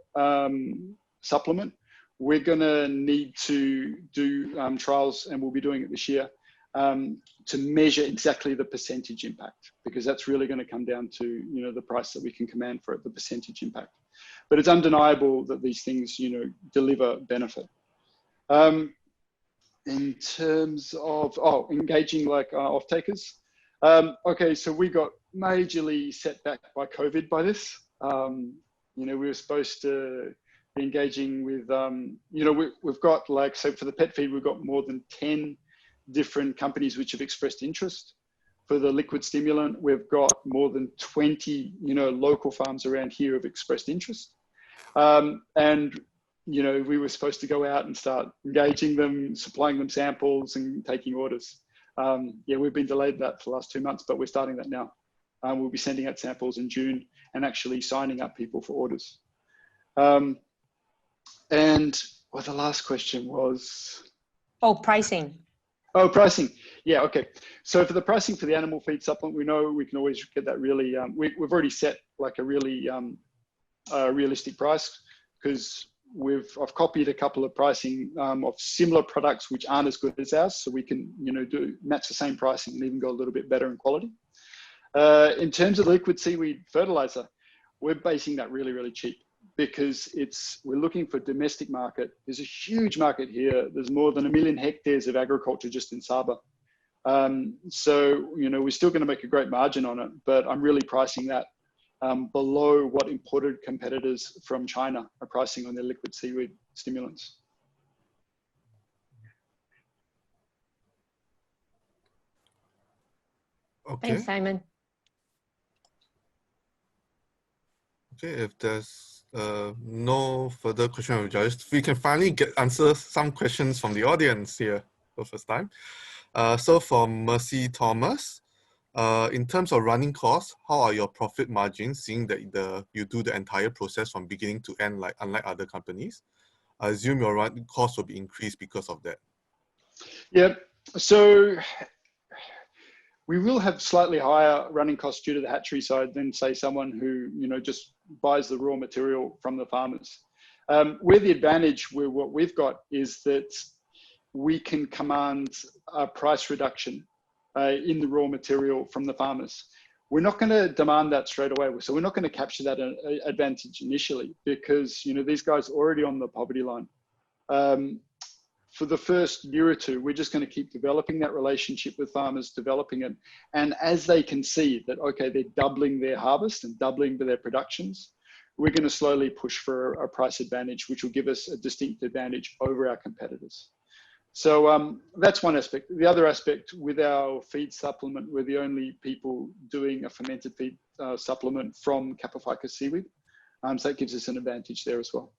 Speaker 9: supplement, we're gonna need to do trials, and we'll be doing it this year, to measure exactly the percentage impact, because that's really going to come down to the price that we can command for it, the percentage impact. But it's undeniable that these things deliver benefit. In terms of engaging off-takers, okay, so we got majorly set back by COVID by this. We were supposed to be engaging with we've got so for the pet feed we've got more than 10 different companies which have expressed interest. For the liquid stimulant, we've got more than 20, local farms around here have expressed interest. And, we were supposed to go out and start engaging them, supplying them samples and taking orders. Yeah, we've been delayed that for the last 2 months, but we're starting that now. We'll be sending out samples in June and actually signing up people for orders. And what the last question was?
Speaker 4: Oh, pricing.
Speaker 9: Oh, pricing. Yeah, okay. So for the pricing for the animal feed supplement, we know we can always get that really, we've already set a really realistic price, because I've copied a couple of pricing of similar products which aren't as good as ours, so we can match the same pricing and even go a little bit better in quality. In terms of liquid seaweed fertilizer, we're basing that really, really cheap because we're looking for domestic market. There's a huge market here. There's more than 1 million hectares of agriculture just in Sabah. So, we're still going to make a great margin on it, but I'm really pricing that below what imported competitors from China are pricing on their liquid seaweed stimulants.
Speaker 2: Okay.
Speaker 4: Thanks, Simon.
Speaker 2: Okay, if there's no further question, we can finally answer some questions from the audience here for the first time. So from Mercy Thomas, in terms of running costs, how are your profit margins, seeing that you do the entire process from beginning to end, unlike other companies? I assume your running costs will be increased because of that.
Speaker 9: Yeah, so we will have slightly higher running costs due to the hatchery side than, say, someone who just buys the raw material from the farmers. Where the advantage what we've got is that we can command a price reduction in the raw material from the farmers. We're not going to demand that straight away, so we're not going to capture that advantage initially because these guys are already on the poverty line. For the first year or two, we're just going to keep developing that relationship with farmers, developing it. And as they can see that, okay, they're doubling their harvest and doubling their productions, we're going to slowly push for a price advantage, which will give us a distinct advantage over our competitors. So that's one aspect. The other aspect with our feed supplement, we're the only people doing a fermented feed supplement from Kappa-ficus seaweed. So that gives us an advantage there as well.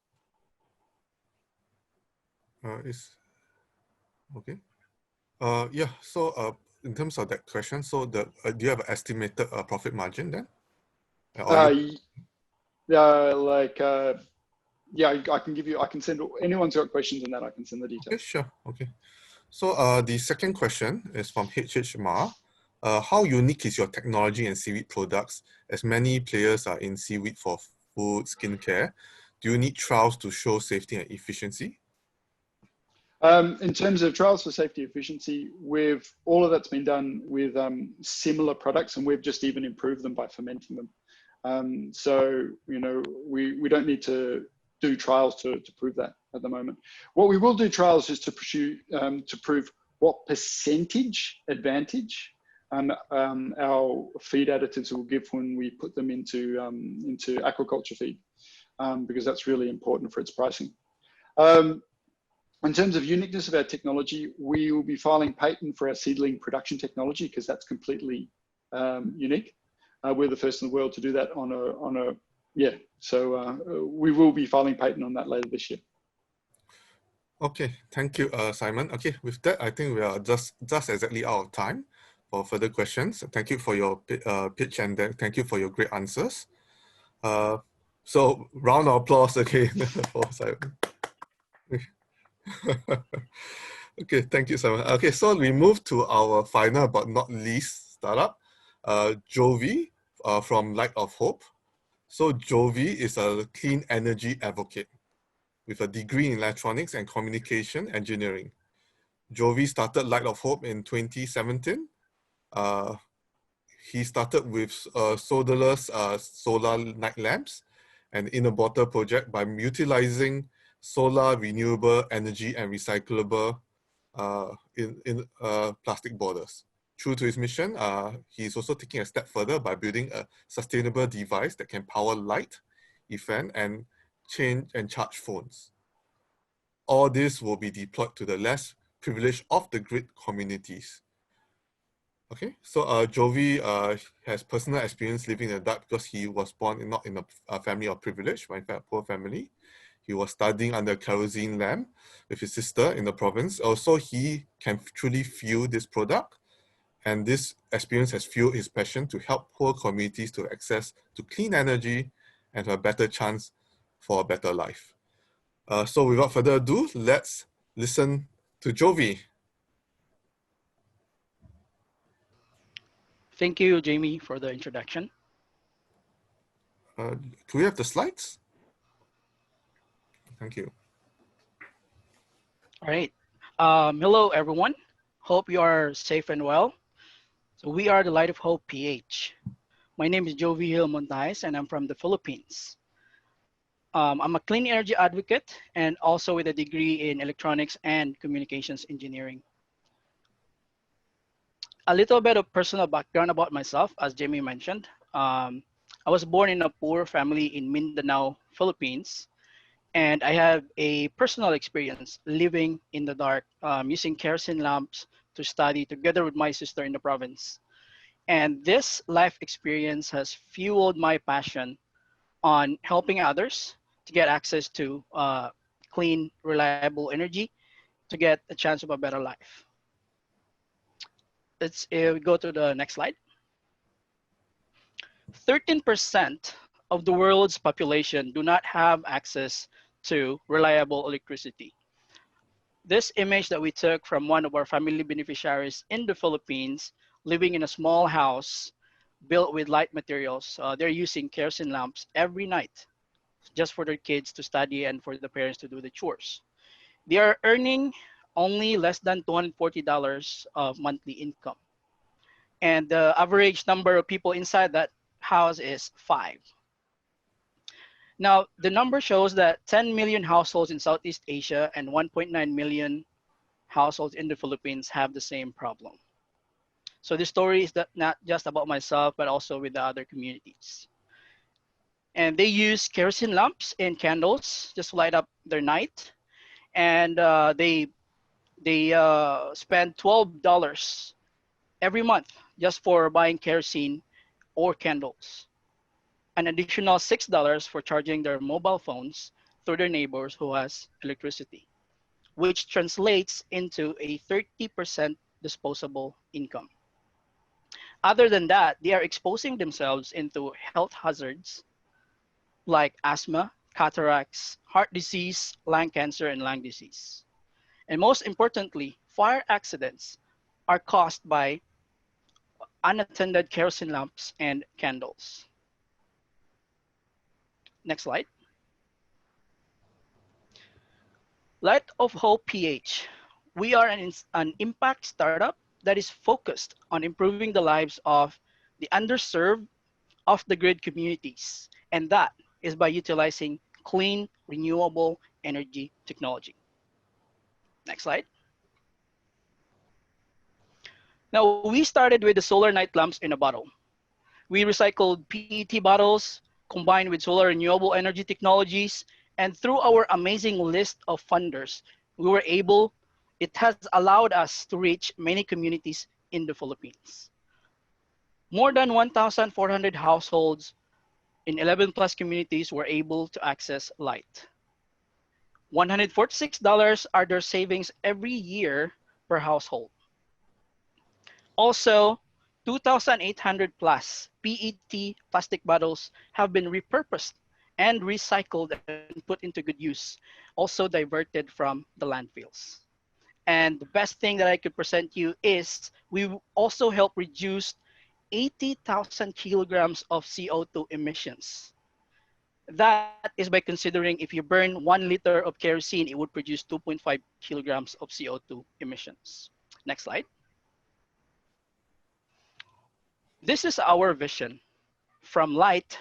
Speaker 2: Okay. Yeah. So in terms of that question, so do you have an estimated profit margin then?
Speaker 9: Yeah, I can send, anyone's got questions on that, I can send the details.
Speaker 2: Okay, sure. Okay. So the second question is from H.H. Ma. How unique is your technology and seaweed products, as many players are in seaweed for food, skincare? Do you need trials to show safety and efficiency?
Speaker 9: In terms of trials for safety efficiency, all of that's been done with similar products, and we've just even improved them by fermenting them. So, we don't need to do trials to prove that at the moment. What we will do trials is to prove what percentage advantage our feed additives will give when we put them into aquaculture feed, because that's really important for its pricing. In terms of uniqueness of our technology, we will be filing patent for our seedling production technology because that's completely unique. We're the first in the world to do that so we will be filing patent on that later this year.
Speaker 2: Okay, thank you, Simon. Okay, with that, I think we are just exactly out of time for further questions. Thank you for your pitch, and then thank you for your great answers. So round of applause again for Simon. Okay, thank you, Simon. Okay, so we move to our final but not least startup, Jovi from Light of Hope. So Jovi is a clean energy advocate with a degree in electronics and communication engineering. Jovi started Light of Hope in 2017. He started with solderless solar night lamps, an in-a-bottle project by utilizing solar renewable energy and recyclable plastic bottles. True to his mission, he's also taking a step further by building a sustainable device that can power light, event, and change and charge phones. All this will be deployed to the less privileged of the grid communities. Okay, so Jovi has personal experience living in the dark because he was born not in a family of privilege, but in fact a poor family. He was studying under a kerosene lamp with his sister in the province. Also, he can truly feel this product, and this experience has fueled his passion to help poor communities to access to clean energy and to a better chance for a better life. So without further ado, let's listen to Jovi.
Speaker 10: Thank you, Jamie, for the introduction.
Speaker 2: Do we have the slides? Thank you.
Speaker 10: All right. Hello, everyone. Hope you are safe and well. So we are the Light of Hope PH. My name is Jovi Hill Montais, and I'm from the Philippines. I'm a clean energy advocate and also with a degree in electronics and communications engineering. A little bit of personal background about myself, as Jamie mentioned. I was born in a poor family in Mindanao, Philippines, and I have a personal experience living in the dark, using kerosene lamps to study together with my sister in the province. And this life experience has fueled my passion on helping others to get access to clean, reliable energy to get a chance of a better life. Let's go to the next slide. 13% of the world's population do not have access to reliable electricity. This image that we took from one of our family beneficiaries in the Philippines, living in a small house built with light materials. They're using kerosene lamps every night just for their kids to study and for the parents to do the chores. They are earning only less than $240 of monthly income. And the average number of people inside that house is 5. Now, the number shows that 10 million households in Southeast Asia and 1.9 million households in the Philippines have the same problem. So this story is not just about myself, but also with the other communities. And they use kerosene lamps and candles just to light up their night. And they spend $12 every month just for buying kerosene or candles. An additional $6 for charging their mobile phones through their neighbors who has electricity, which translates into a 30% disposable income. Other than that, they are exposing themselves into health hazards like asthma, cataracts, heart disease, lung cancer, and lung disease. And most importantly, fire accidents are caused by unattended kerosene lamps and candles. Next slide. Light of Hope PH. We are an impact startup that is focused on improving the lives of the underserved of the grid communities, and that is by utilizing clean, renewable energy technology. Next slide. Now, we started with the solar night lamps in a bottle. We recycled PET bottles, combined with solar renewable energy technologies, and through our amazing list of funders, we were able, it has allowed us to reach many communities in the Philippines. More than 1,400 households in 11 plus communities were able to access light. $146 are their savings every year per household. Also, 2,800 plus PET plastic bottles have been repurposed and recycled and put into good use, also diverted from the landfills. And the best thing that I could present you is we also help reduce 80,000 kilograms of CO2 emissions. That is by considering if you burn 1 liter of kerosene, it would produce 2.5 kilograms of CO2 emissions. Next slide. This is our vision from light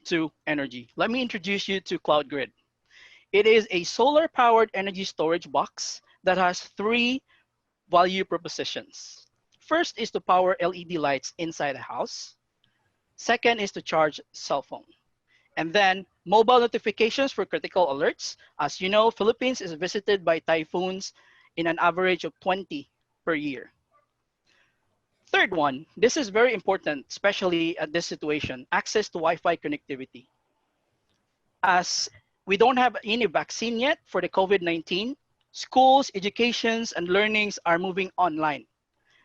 Speaker 10: to energy. Let me introduce you to Cloud Grid. It is a solar powered energy storage box that has 3 value propositions. First is to power LED lights inside the house. Second is to charge cell phone. And then mobile notifications for critical alerts. As you know, Philippines is visited by typhoons in an average of 20 per year. Third one, this is very important, especially at this situation, access to Wi-Fi connectivity. As we don't have any vaccine yet for the COVID-19, schools, educations, and learnings are moving online.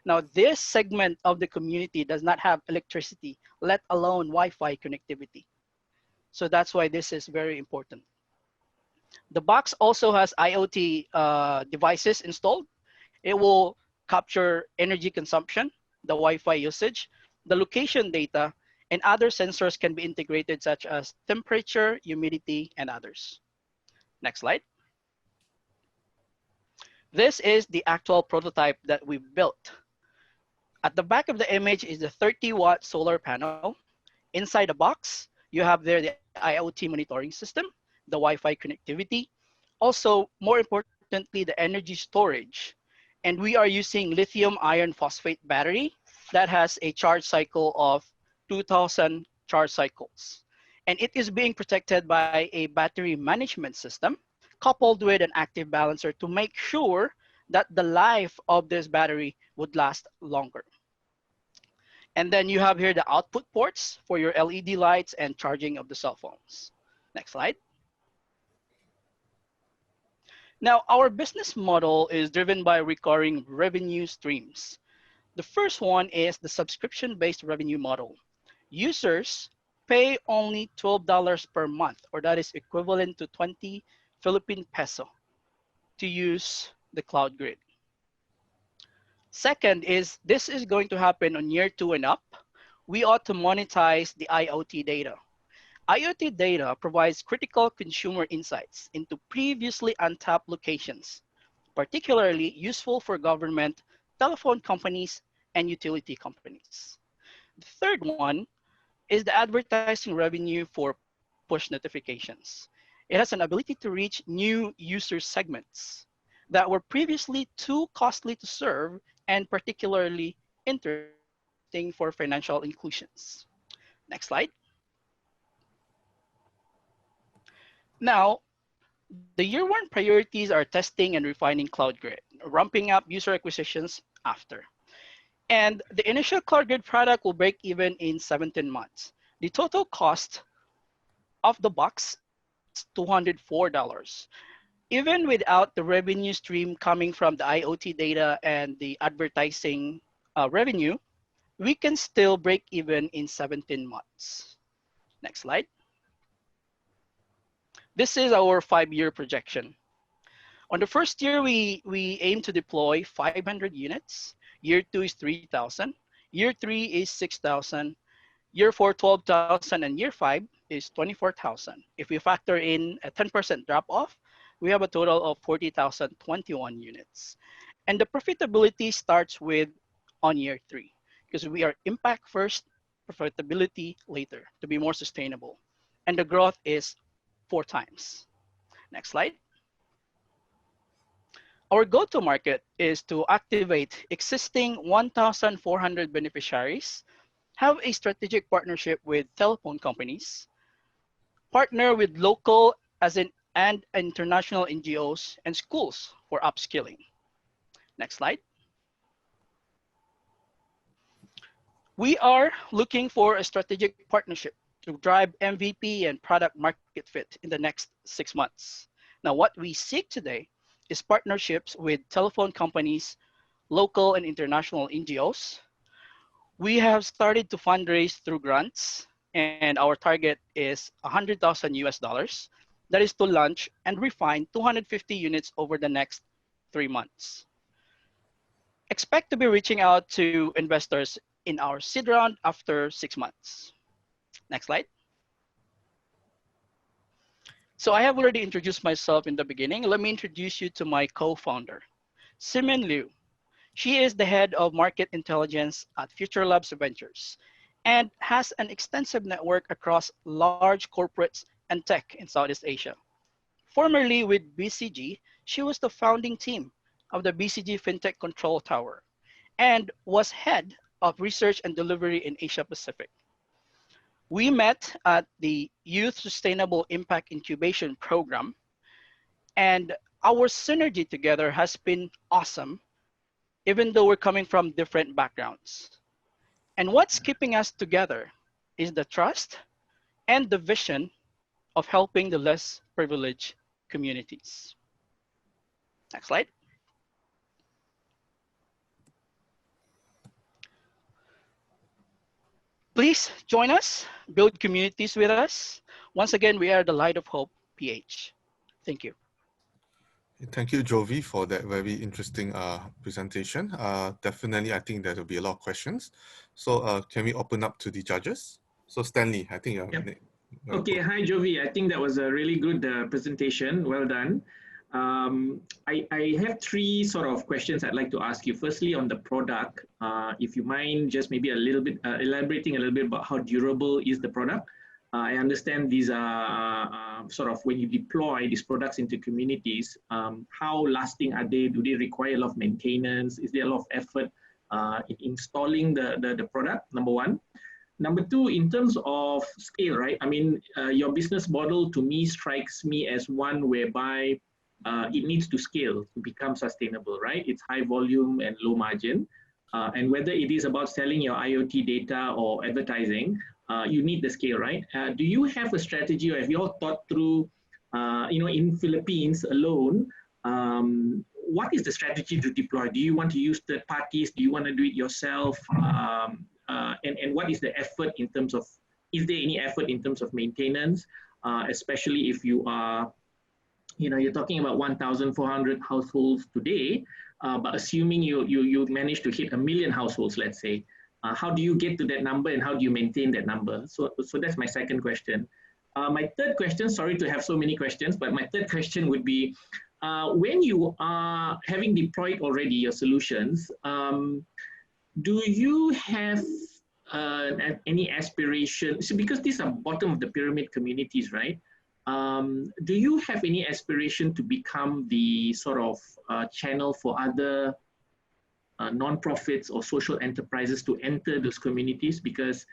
Speaker 10: Now, this segment of the community does not have electricity, let alone Wi-Fi connectivity. So that's why this is very important. The box also has IoT devices installed. It will capture energy consumption, the Wi-Fi usage, the location data, and other sensors can be integrated such as temperature, humidity, and others. Next slide. This is the actual prototype that we built. At the back of the image is the 30-watt solar panel. Inside the box, you have there the IoT monitoring system, the Wi-Fi connectivity, also, more importantly, the energy storage. And we are using lithium iron phosphate battery that has a charge cycle of 2,000 charge cycles. And it is being protected by a battery management system coupled with an active balancer to make sure that the life of this battery would last longer. And then you have here the output ports for your LED lights and charging of the cell phones. Next slide. Now, our business model is driven by recurring revenue streams. The first one is the subscription-based revenue model. Users pay only $12 per month, or that is equivalent to 20 Philippine peso to use the cloud grid. Second is this is going to happen on year 2 and up. We ought to monetize the IoT data. IoT data provides critical consumer insights into previously untapped locations, particularly useful for government, telephone companies, and utility companies. The third one is the advertising revenue for push notifications. It has an ability to reach new user segments that were previously too costly to serve and particularly interesting for financial inclusions. Next slide. Now, the year 1 priorities are testing and refining Cloud Grid, ramping up user acquisitions after. And the initial Cloud Grid product will break even in 17 months. The total cost of the box is $204. Even without the revenue stream coming from the IoT data and the advertising revenue, we can still break even in 17 months. Next slide. This is our 5-year projection. On the first year, we aim to deploy 500 units. Year 2 is 3,000. Year 3 is 6,000. Year 4, 12,000. And year 5 is 24,000. If we factor in a 10% drop off, we have a total of 40,021 units. And the profitability starts with on year 3, because we are impact first, profitability later to be more sustainable. And the growth is 4 times. Next slide. Our go-to-market is to activate existing 1,400 beneficiaries, have a strategic partnership with telephone companies, partner with local and international NGOs and schools for upskilling. Next slide. We are looking for a strategic partnership to drive MVP and product market fit in the next 6 months. Now, what we seek today is partnerships with telephone companies, local and international NGOs. We have started to fundraise through grants, and our target is $100,000 US. That is to launch and refine 250 units over the next 3 months. Expect to be reaching out to investors in our seed round after 6 months. Next slide. So I have already introduced myself in the beginning. Let me introduce you to my co-founder, Simin Liu. She is the head of market intelligence at Future Labs Ventures and has an extensive network across large corporates and tech in Southeast Asia. Formerly with BCG, she was the founding team of the BCG FinTech Control Tower and was head of research and delivery in Asia Pacific. We met at the Youth Sustainable Impact Incubation Program, and our synergy together has been awesome, even though we're coming from different backgrounds. And what's keeping us together is the trust and the vision of helping the less privileged communities. Next slide. Please join us, build communities with us. Once again, we are the Light of Hope PH. Thank you.
Speaker 2: Thank you, Jovi, for that very interesting presentation. Definitely, I think there will be a lot of questions. So can we open up to the judges? So Stanley, I think
Speaker 3: Yep. Okay, hi Jovi. I think that was a really good presentation. Well done. I have three sort of questions I'd like to ask you. Firstly, on the product, if you mind just maybe a little bit elaborating a little bit about how durable is the product. I understand these are sort of when you deploy these products into communities, how lasting are they? Do they require a lot of maintenance? Is there a lot of effort in installing the product? Number one. Number two, in terms of scale, right? I mean, your business model to me strikes me as one whereby it needs to scale to become sustainable, right? It's high volume and low margin. And whether it is about selling your IoT data or advertising, you need the scale, right? Do you have a strategy, or have you all thought through, in Philippines alone, what is the strategy to deploy? Do you want to use third parties? Do you want to do it yourself? And what is the effort in terms of, is there any effort in terms of maintenance, especially if you are, you're talking about 1,400 households today, but assuming you manage to hit 1 million households, let's say, how do you get to that number and how do you maintain that number? So that's my second question. My third question, sorry to have so many questions, but my third question would be, when you are having deployed already your solutions, do you have any aspiration? So because these are bottom of the pyramid communities, right? Do you have any aspiration to become the sort of channel for other non-profits or social enterprises to enter those communities? Because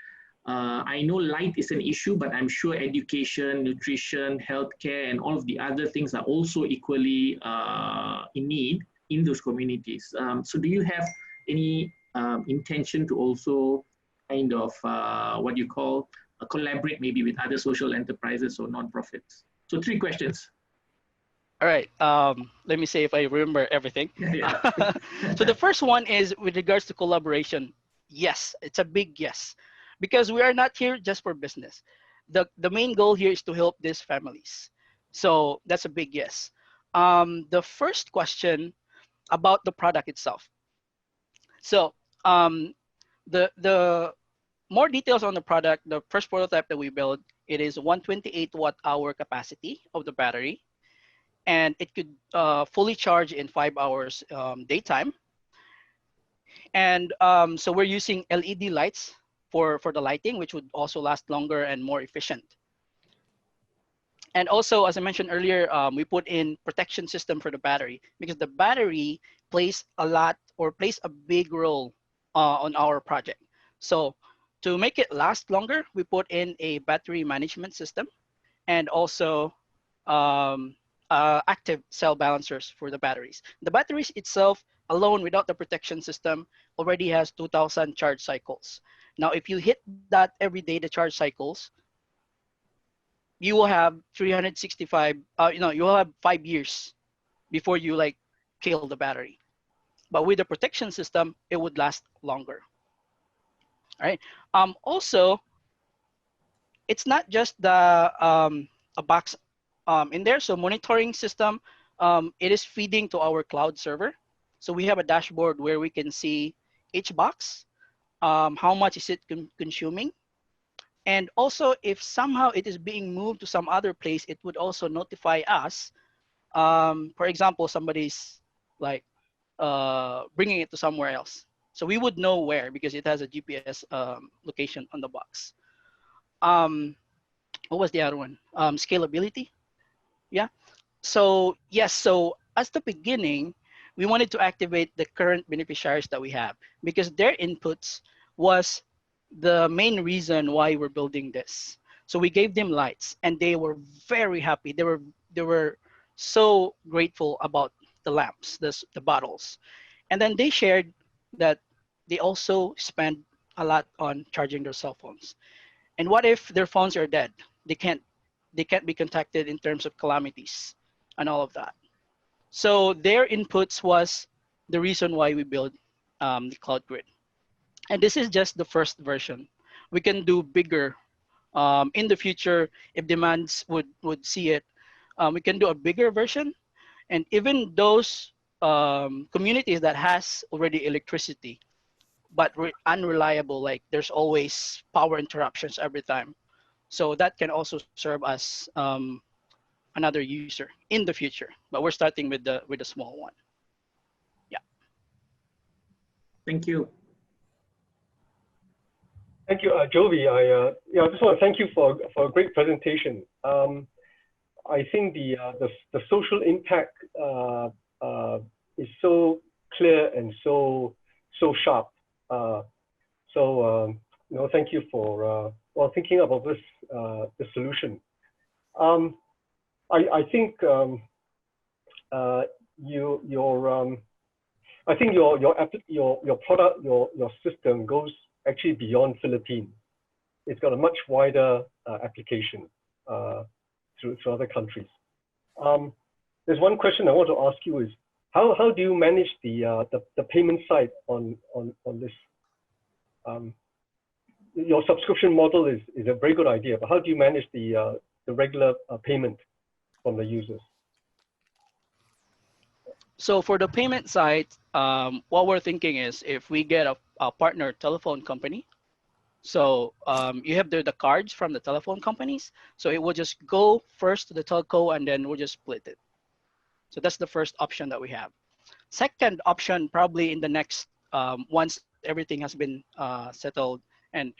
Speaker 3: I know light is an issue, but I'm sure education, nutrition, healthcare, and all of the other things are also equally in need in those communities. So do you have any intention to also kind of what you call collaborate maybe with other social enterprises or non-profits? So three questions.
Speaker 10: All right. Let me see if I remember everything.
Speaker 3: Yeah.
Speaker 10: So the first one is with regards to collaboration. Yes, it's a big yes, because we are not here just for business. The main goal here is to help these families. So that's a big yes. The first question about the product itself. So the more details on the product, the first prototype that we built, it is 128 watt hour capacity of the battery. And it could fully charge in 5 hours daytime. And so we're using LED lights for the lighting, which would also last longer and more efficient. And also, as I mentioned earlier, we put in protection system for the battery, because the battery plays a big role on our project. So to make it last longer, we put in a battery management system and also active cell balancers for the batteries. The batteries itself alone without the protection system already has 2,000 charge cycles. Now, if you hit that every day, the charge cycles, you will have 365, you will have 5 years before you like kill the battery. But with the protection system, it would last longer. All right. Also, it's not just the a box in there. So monitoring system, it is feeding to our cloud server. So we have a dashboard where we can see each box, how much is it consuming. And also if somehow it is being moved to some other place, it would also notify us. For example, somebody's like bringing it to somewhere else. So we would know where, because it has a GPS location on the box. What was the other one? Scalability. Yeah. So yes, so as the beginning, we wanted to activate the current beneficiaries that we have, because their inputs was the main reason why we're building this. So we gave them lights and they were very happy. They were so grateful about the lamps, the bottles. And then they shared that they also spend a lot on charging their cell phones. And what if their phones are dead? They can't be contacted in terms of calamities and all of that. So their inputs was the reason why we build the cloud grid. And this is just the first version. We can do bigger in the future if demands would see it. We can do a bigger version, and even those communities that has already electricity, but unreliable, like there's always power interruptions every time. So that can also serve as another user in the future, but we're starting with the small one. Yeah.
Speaker 3: Thank you.
Speaker 5: Thank you, Jovi. I just want to thank you for a great presentation. I think the social impact is so clear and so sharp. Thank you for thinking about this the solution. I think I think your product, your system goes actually beyond Philippines. It's got a much wider application through other countries. There's one question I want to ask you is how do you manage the payment side on this? Your subscription model is a very good idea, but how do you manage the regular payment from the users?
Speaker 10: So for the payment side, what we're thinking is if we get a partner telephone company, so you have the cards from the telephone companies, so it will just go first to the telco and then we'll just split it. So that's the first option that we have. Second option, probably in the next, once everything has been settled and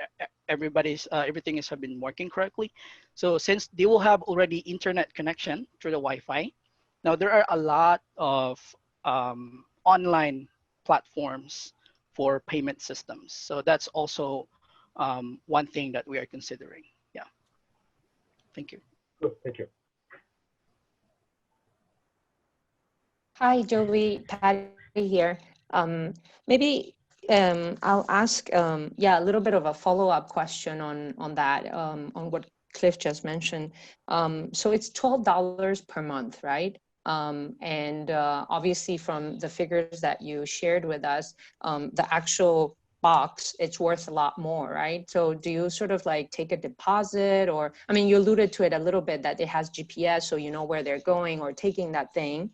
Speaker 10: everything has been working correctly. So since they will have already internet connection through the Wi-Fi, now there are a lot of online platforms for payment systems. So that's also one thing that we are considering. Yeah. Thank you.
Speaker 5: Good, thank you.
Speaker 4: Hi, Joey, Patty here. Maybe I'll ask, a little bit of a follow-up question on that, on what Cliff just mentioned. So it's $12 per month, right? And obviously from the figures that you shared with us, the actual box, it's worth a lot more, right? So do you sort of like take a deposit, or, I mean, you alluded to it a little bit that it has GPS, so you know where they're going or taking that thing.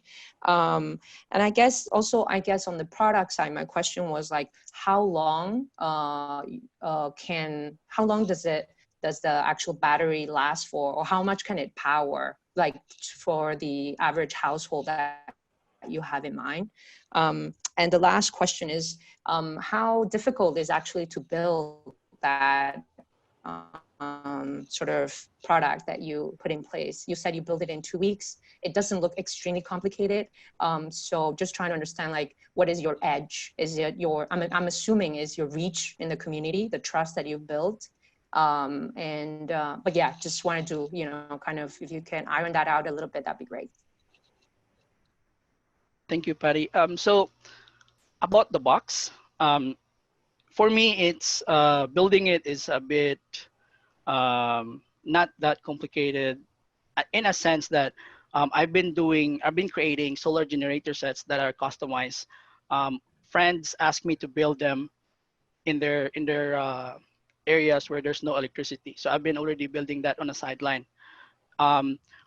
Speaker 4: And I guess also, on the product side, my question was like, how long does the actual battery last for, or how much can it power, like for the average household that you have in mind? And the last question is, how difficult is actually to build that sort of product that you put in place? You said you built it in 2 weeks. It doesn't look extremely complicated. So just trying to understand, like, what is your edge? Is it your, I'm assuming is your reach in the community, the trust that you've built? But yeah, just wanted to, kind of, if you can iron that out a little bit, that'd be great.
Speaker 10: Thank you, Patty. So about the box, for me, it's building it is a bit not that complicated, in a sense that I've been creating solar generator sets that are customized. Friends ask me to build them in their areas where there's no electricity. So I've been already building that on a sideline.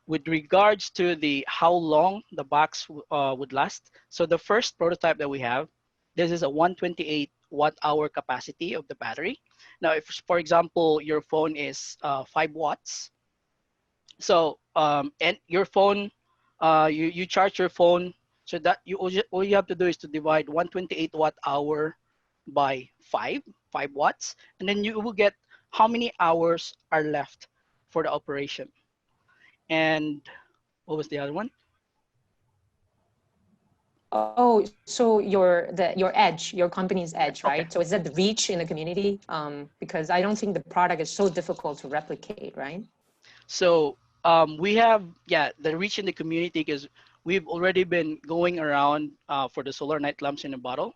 Speaker 10: With regards to how long the box would last, so the first prototype that we have, this is a 128 watt-hour capacity of the battery. Now, if, for example, your phone is 5 watts, so and your phone, you charge your phone, so that all you have to do is to divide 128 watt-hour by 5 watts, and then you will get how many hours are left for the operation. And what was the other one?
Speaker 4: Oh, so your edge, your company's edge, right?
Speaker 10: Okay.
Speaker 4: So is that the reach in the community? Because I don't think the product is so difficult to replicate, right?
Speaker 10: So we have, the reach in the community, because we've already been going around for the solar night lamps in a bottle,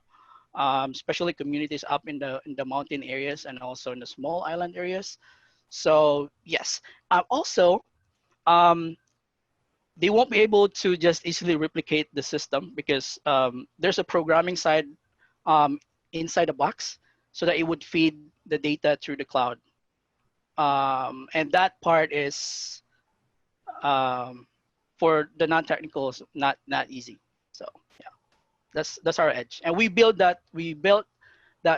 Speaker 10: especially communities up in the mountain areas and also in the small island areas. So yes, also, they won't be able to just easily replicate the system, because there's a programming side inside the box so that it would feed the data through the cloud. And that part is, for the non-technicals, not easy. So yeah, that's our edge. And we built that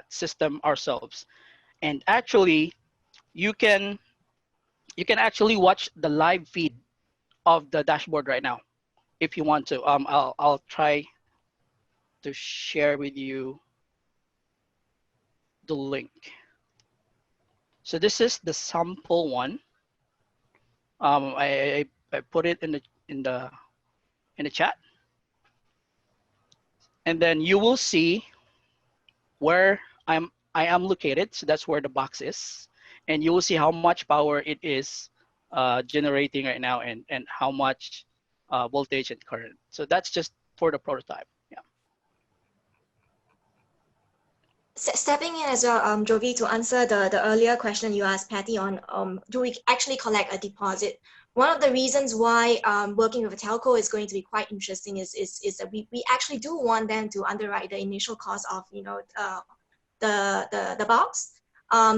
Speaker 10: system ourselves. And actually, you can actually watch the live feed of the dashboard right now, if you want to. I'll try to share with you the link. So this is the sample one. I put it in the chat, and then you will see where I am located. So that's where the box is, and you will see how much power it is generating right now, and how much voltage and current. So that's just for the prototype. Yeah.
Speaker 11: Stepping in as well, Jovi, to answer the earlier question you asked Patty on, do we actually collect a deposit? One of the reasons why working with a telco is going to be quite interesting is that we actually do want them to underwrite the initial cost of the box.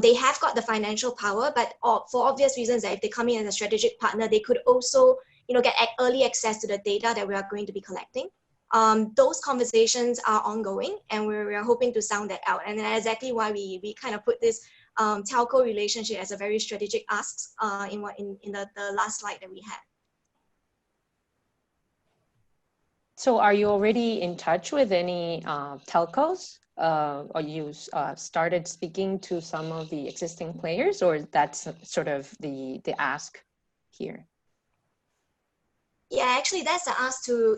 Speaker 11: They have got the financial power, but for obvious reasons that if they come in as a strategic partner, they could also get early access to the data that we are going to be collecting. Those conversations are ongoing, and we're hoping to sound that out. And that's exactly why we kind of put this telco relationship as a very strategic ask in the last slide that we had.
Speaker 4: So are you already in touch with any telcos? Or you started speaking to some of the existing players, or that's sort of the ask here?
Speaker 11: Yeah, actually that's the ask to,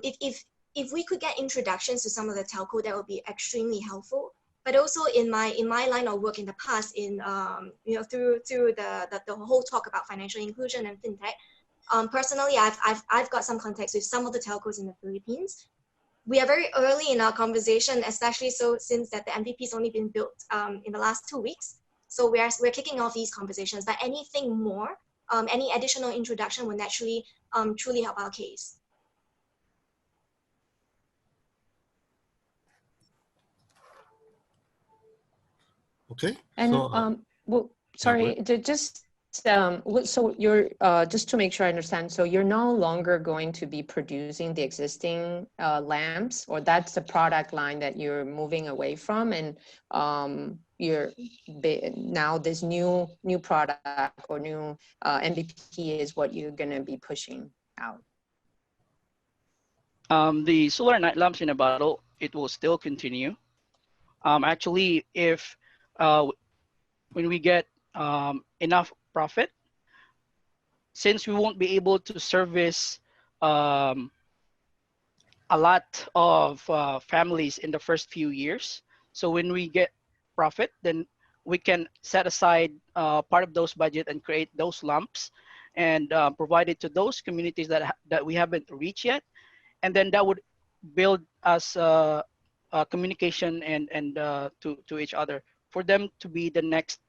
Speaker 11: if we could get introductions to some of the telco, that would be extremely helpful. But also in my line of work in the past, through the whole talk about financial inclusion and fintech, personally I've got some contacts with some of the telcos in the Philippines. We are very early in our conversation, especially since that the MVP's only been built in the last 2 weeks. So we're kicking off these conversations. But anything more, any additional introduction will naturally truly help our case.
Speaker 2: Okay.
Speaker 4: And
Speaker 2: so,
Speaker 4: well, sorry, so you're just to make sure I understand. So you're no longer going to be producing the existing lamps, or that's the product line that you're moving away from, and you're now this new product or new MVP is what you're going to be pushing out.
Speaker 10: The solar night lamps in a bottle, it will still continue. Actually, if when we get enough profit, since we won't be able to service a lot of families in the first few years, so when we get profit, then we can set aside part of those budget and create those lamps and provide it to those communities that we haven't reached yet, and then that would build us communication and to each other for them to be the next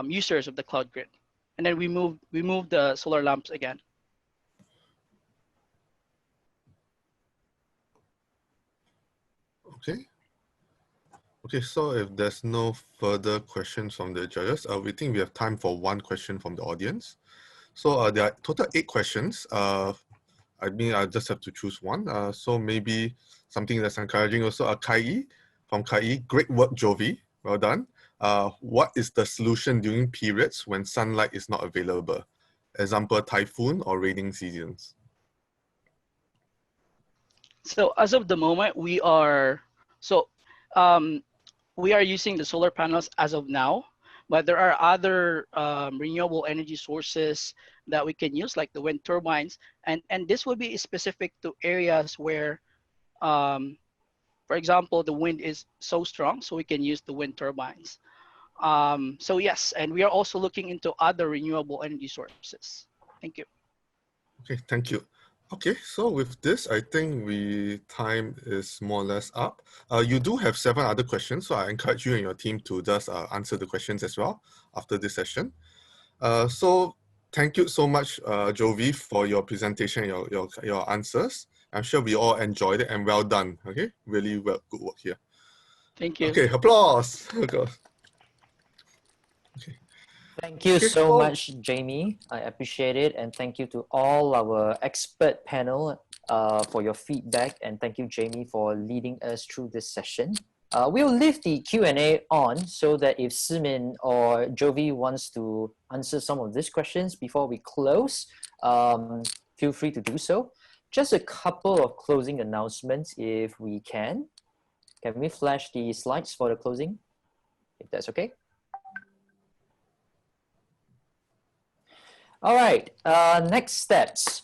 Speaker 10: users of the cloud grid. And then we move the solar lamps again.
Speaker 2: okay. Okay, so if there's no further questions from the judges, we think we have time for one question from the audience. So there are total 8 questions. I mean, I just have to choose one. So maybe something that's encouraging also. Kai from Kai, great work, Jovi. Well done. What is the solution during periods when sunlight is not available? Example, typhoon or raining seasons.
Speaker 10: So as of the moment, we are using the solar panels as of now, but there are other renewable energy sources that we can use, like the wind turbines, and this will be specific to areas where, for example, the wind is so strong, so we can use the wind turbines. So yes, and we are also looking into other renewable energy sources. Thank you.
Speaker 2: Okay, thank you. Okay, so with this, I think time is more or less up. You do have 7 other questions, so I encourage you and your team to just answer the questions as well after this session. So thank you so much, Jovi, for your presentation, your answers. I'm sure we all enjoyed it, and well done. Okay, really well, good work here.
Speaker 10: Thank you.
Speaker 2: Okay, applause. Okay.
Speaker 1: Thank you so much, Jamie. I appreciate it. And thank you to all our expert panel for your feedback. And thank you, Jamie, for leading us through this session. We'll leave the Q&A on so that if Simin or Jovi wants to answer some of these questions before we close, feel free to do so. Just a couple of closing announcements if we can. Can we flash the slides for the closing, if that's okay? All right, next steps.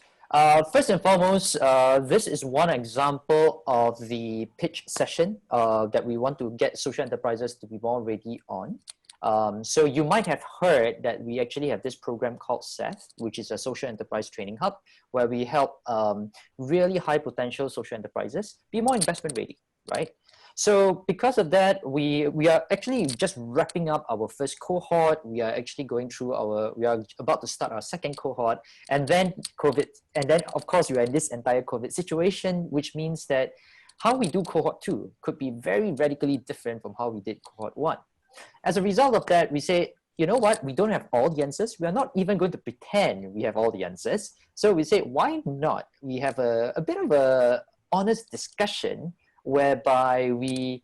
Speaker 1: First and foremost, this is one example of the pitch session that we want to get social enterprises to be more ready on. So you might have heard that we actually have this program called SEF, which is a social enterprise training hub, where we help really high potential social enterprises be more investment ready, right? So because of that, we are actually just wrapping up our first cohort. We are actually going through we are about to start our second cohort, and then COVID, and then of course we are in this entire COVID situation, which means that how we do cohort 2 could be very radically different from how we did cohort 1. As a result of that, we say, you know what, we don't have all the answers. We are not even going to pretend we have all the answers. So we say, why not? We have a bit of a honest discussion whereby we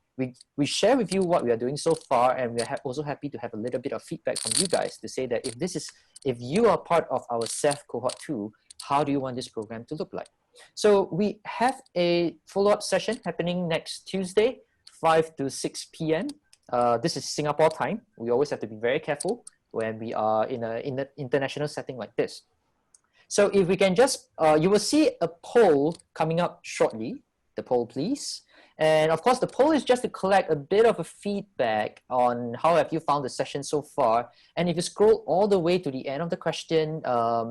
Speaker 1: share with you what we are doing so far, and we're also happy to have a little bit of feedback from you guys to say that if you are part of our SEF cohort 2, how do you want this program to look like? So we have a follow-up session happening next Tuesday, 5 to 6 p.m. This is Singapore time. We always have to be very careful when we are in an international setting like this. So if we can just, you will see a poll coming up shortly. The poll, please. And of course, the poll is just to collect a bit of a feedback on how have you found the session so far. And if you scroll all the way to the end of the question,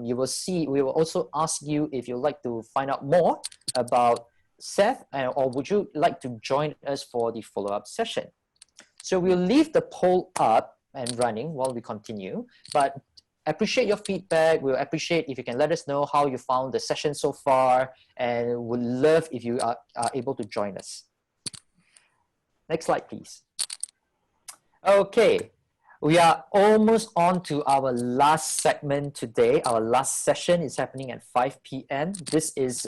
Speaker 1: you will see, we will also ask you if you'd like to find out more about SEF, or would you like to join us for the follow-up session. So we'll leave the poll up and running while we continue, but appreciate your feedback. We'll appreciate if you can let us know how you found the session so far, and would love if you are able to join us. Next slide, please. Okay, we are almost on to our last segment today. Our last session is happening at 5 p.m. This is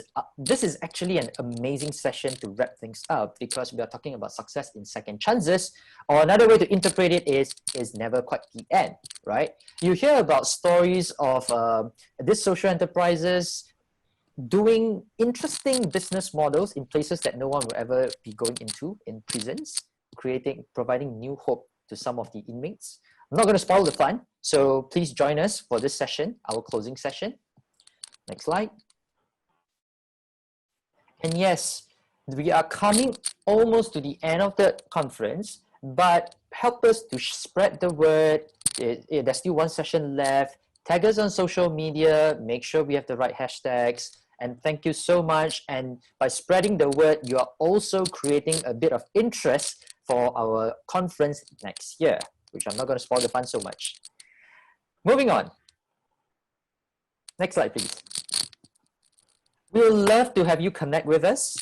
Speaker 1: actually an amazing session to wrap things up, because we are talking about success in second chances, or another way to interpret it is never quite the end, right? You hear about stories of these social enterprises doing interesting business models in places that no one will ever be going into, in prisons, providing new hope to some of the inmates. I'm not going to spoil the fun, so please join us for this session, our closing session. Next slide. And yes, we are coming almost to the end of the conference, but help us to spread the word. There's still one session left. Tag us on social media, make sure we have the right hashtags, and thank you so much. And by spreading the word, you are also creating a bit of interest for our conference next year, which I'm not going to spoil the fun so much. Moving on. Next slide, please. We would love to have you connect with us.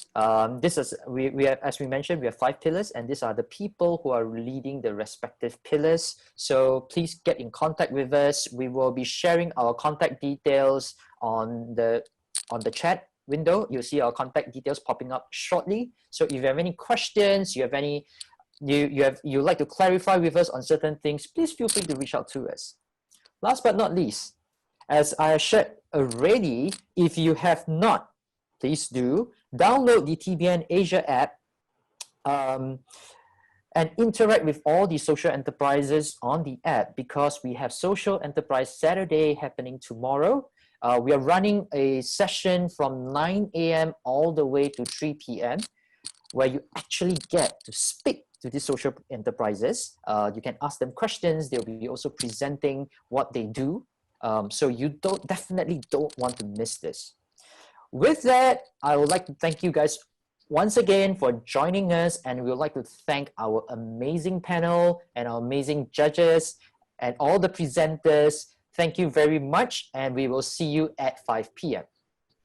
Speaker 1: This is, we have, as we mentioned, we have 5 pillars, and these are the people who are leading the respective pillars. So please get in contact with us. We will be sharing our contact details on the chat window. You'll see our contact details popping up shortly. So if you have any questions, you have any, you'd like to clarify with us on certain things, please feel free to reach out to us. Last but not least, as I shared already, if you have not, please do download the TBNAsia app and interact with all the social enterprises on the app, because we have Social Enterprise Saturday happening tomorrow. We are running a session from 9 a.m. all the way to 3 p.m. where you actually get to speak to these social enterprises. You can ask them questions. They'll be also presenting what they do. So you definitely don't want to miss this. With that, I would like to thank you guys once again for joining us, and we would like to thank our amazing panel and our amazing judges and all the presenters. Thank you very much, and we will see you at 5 p.m.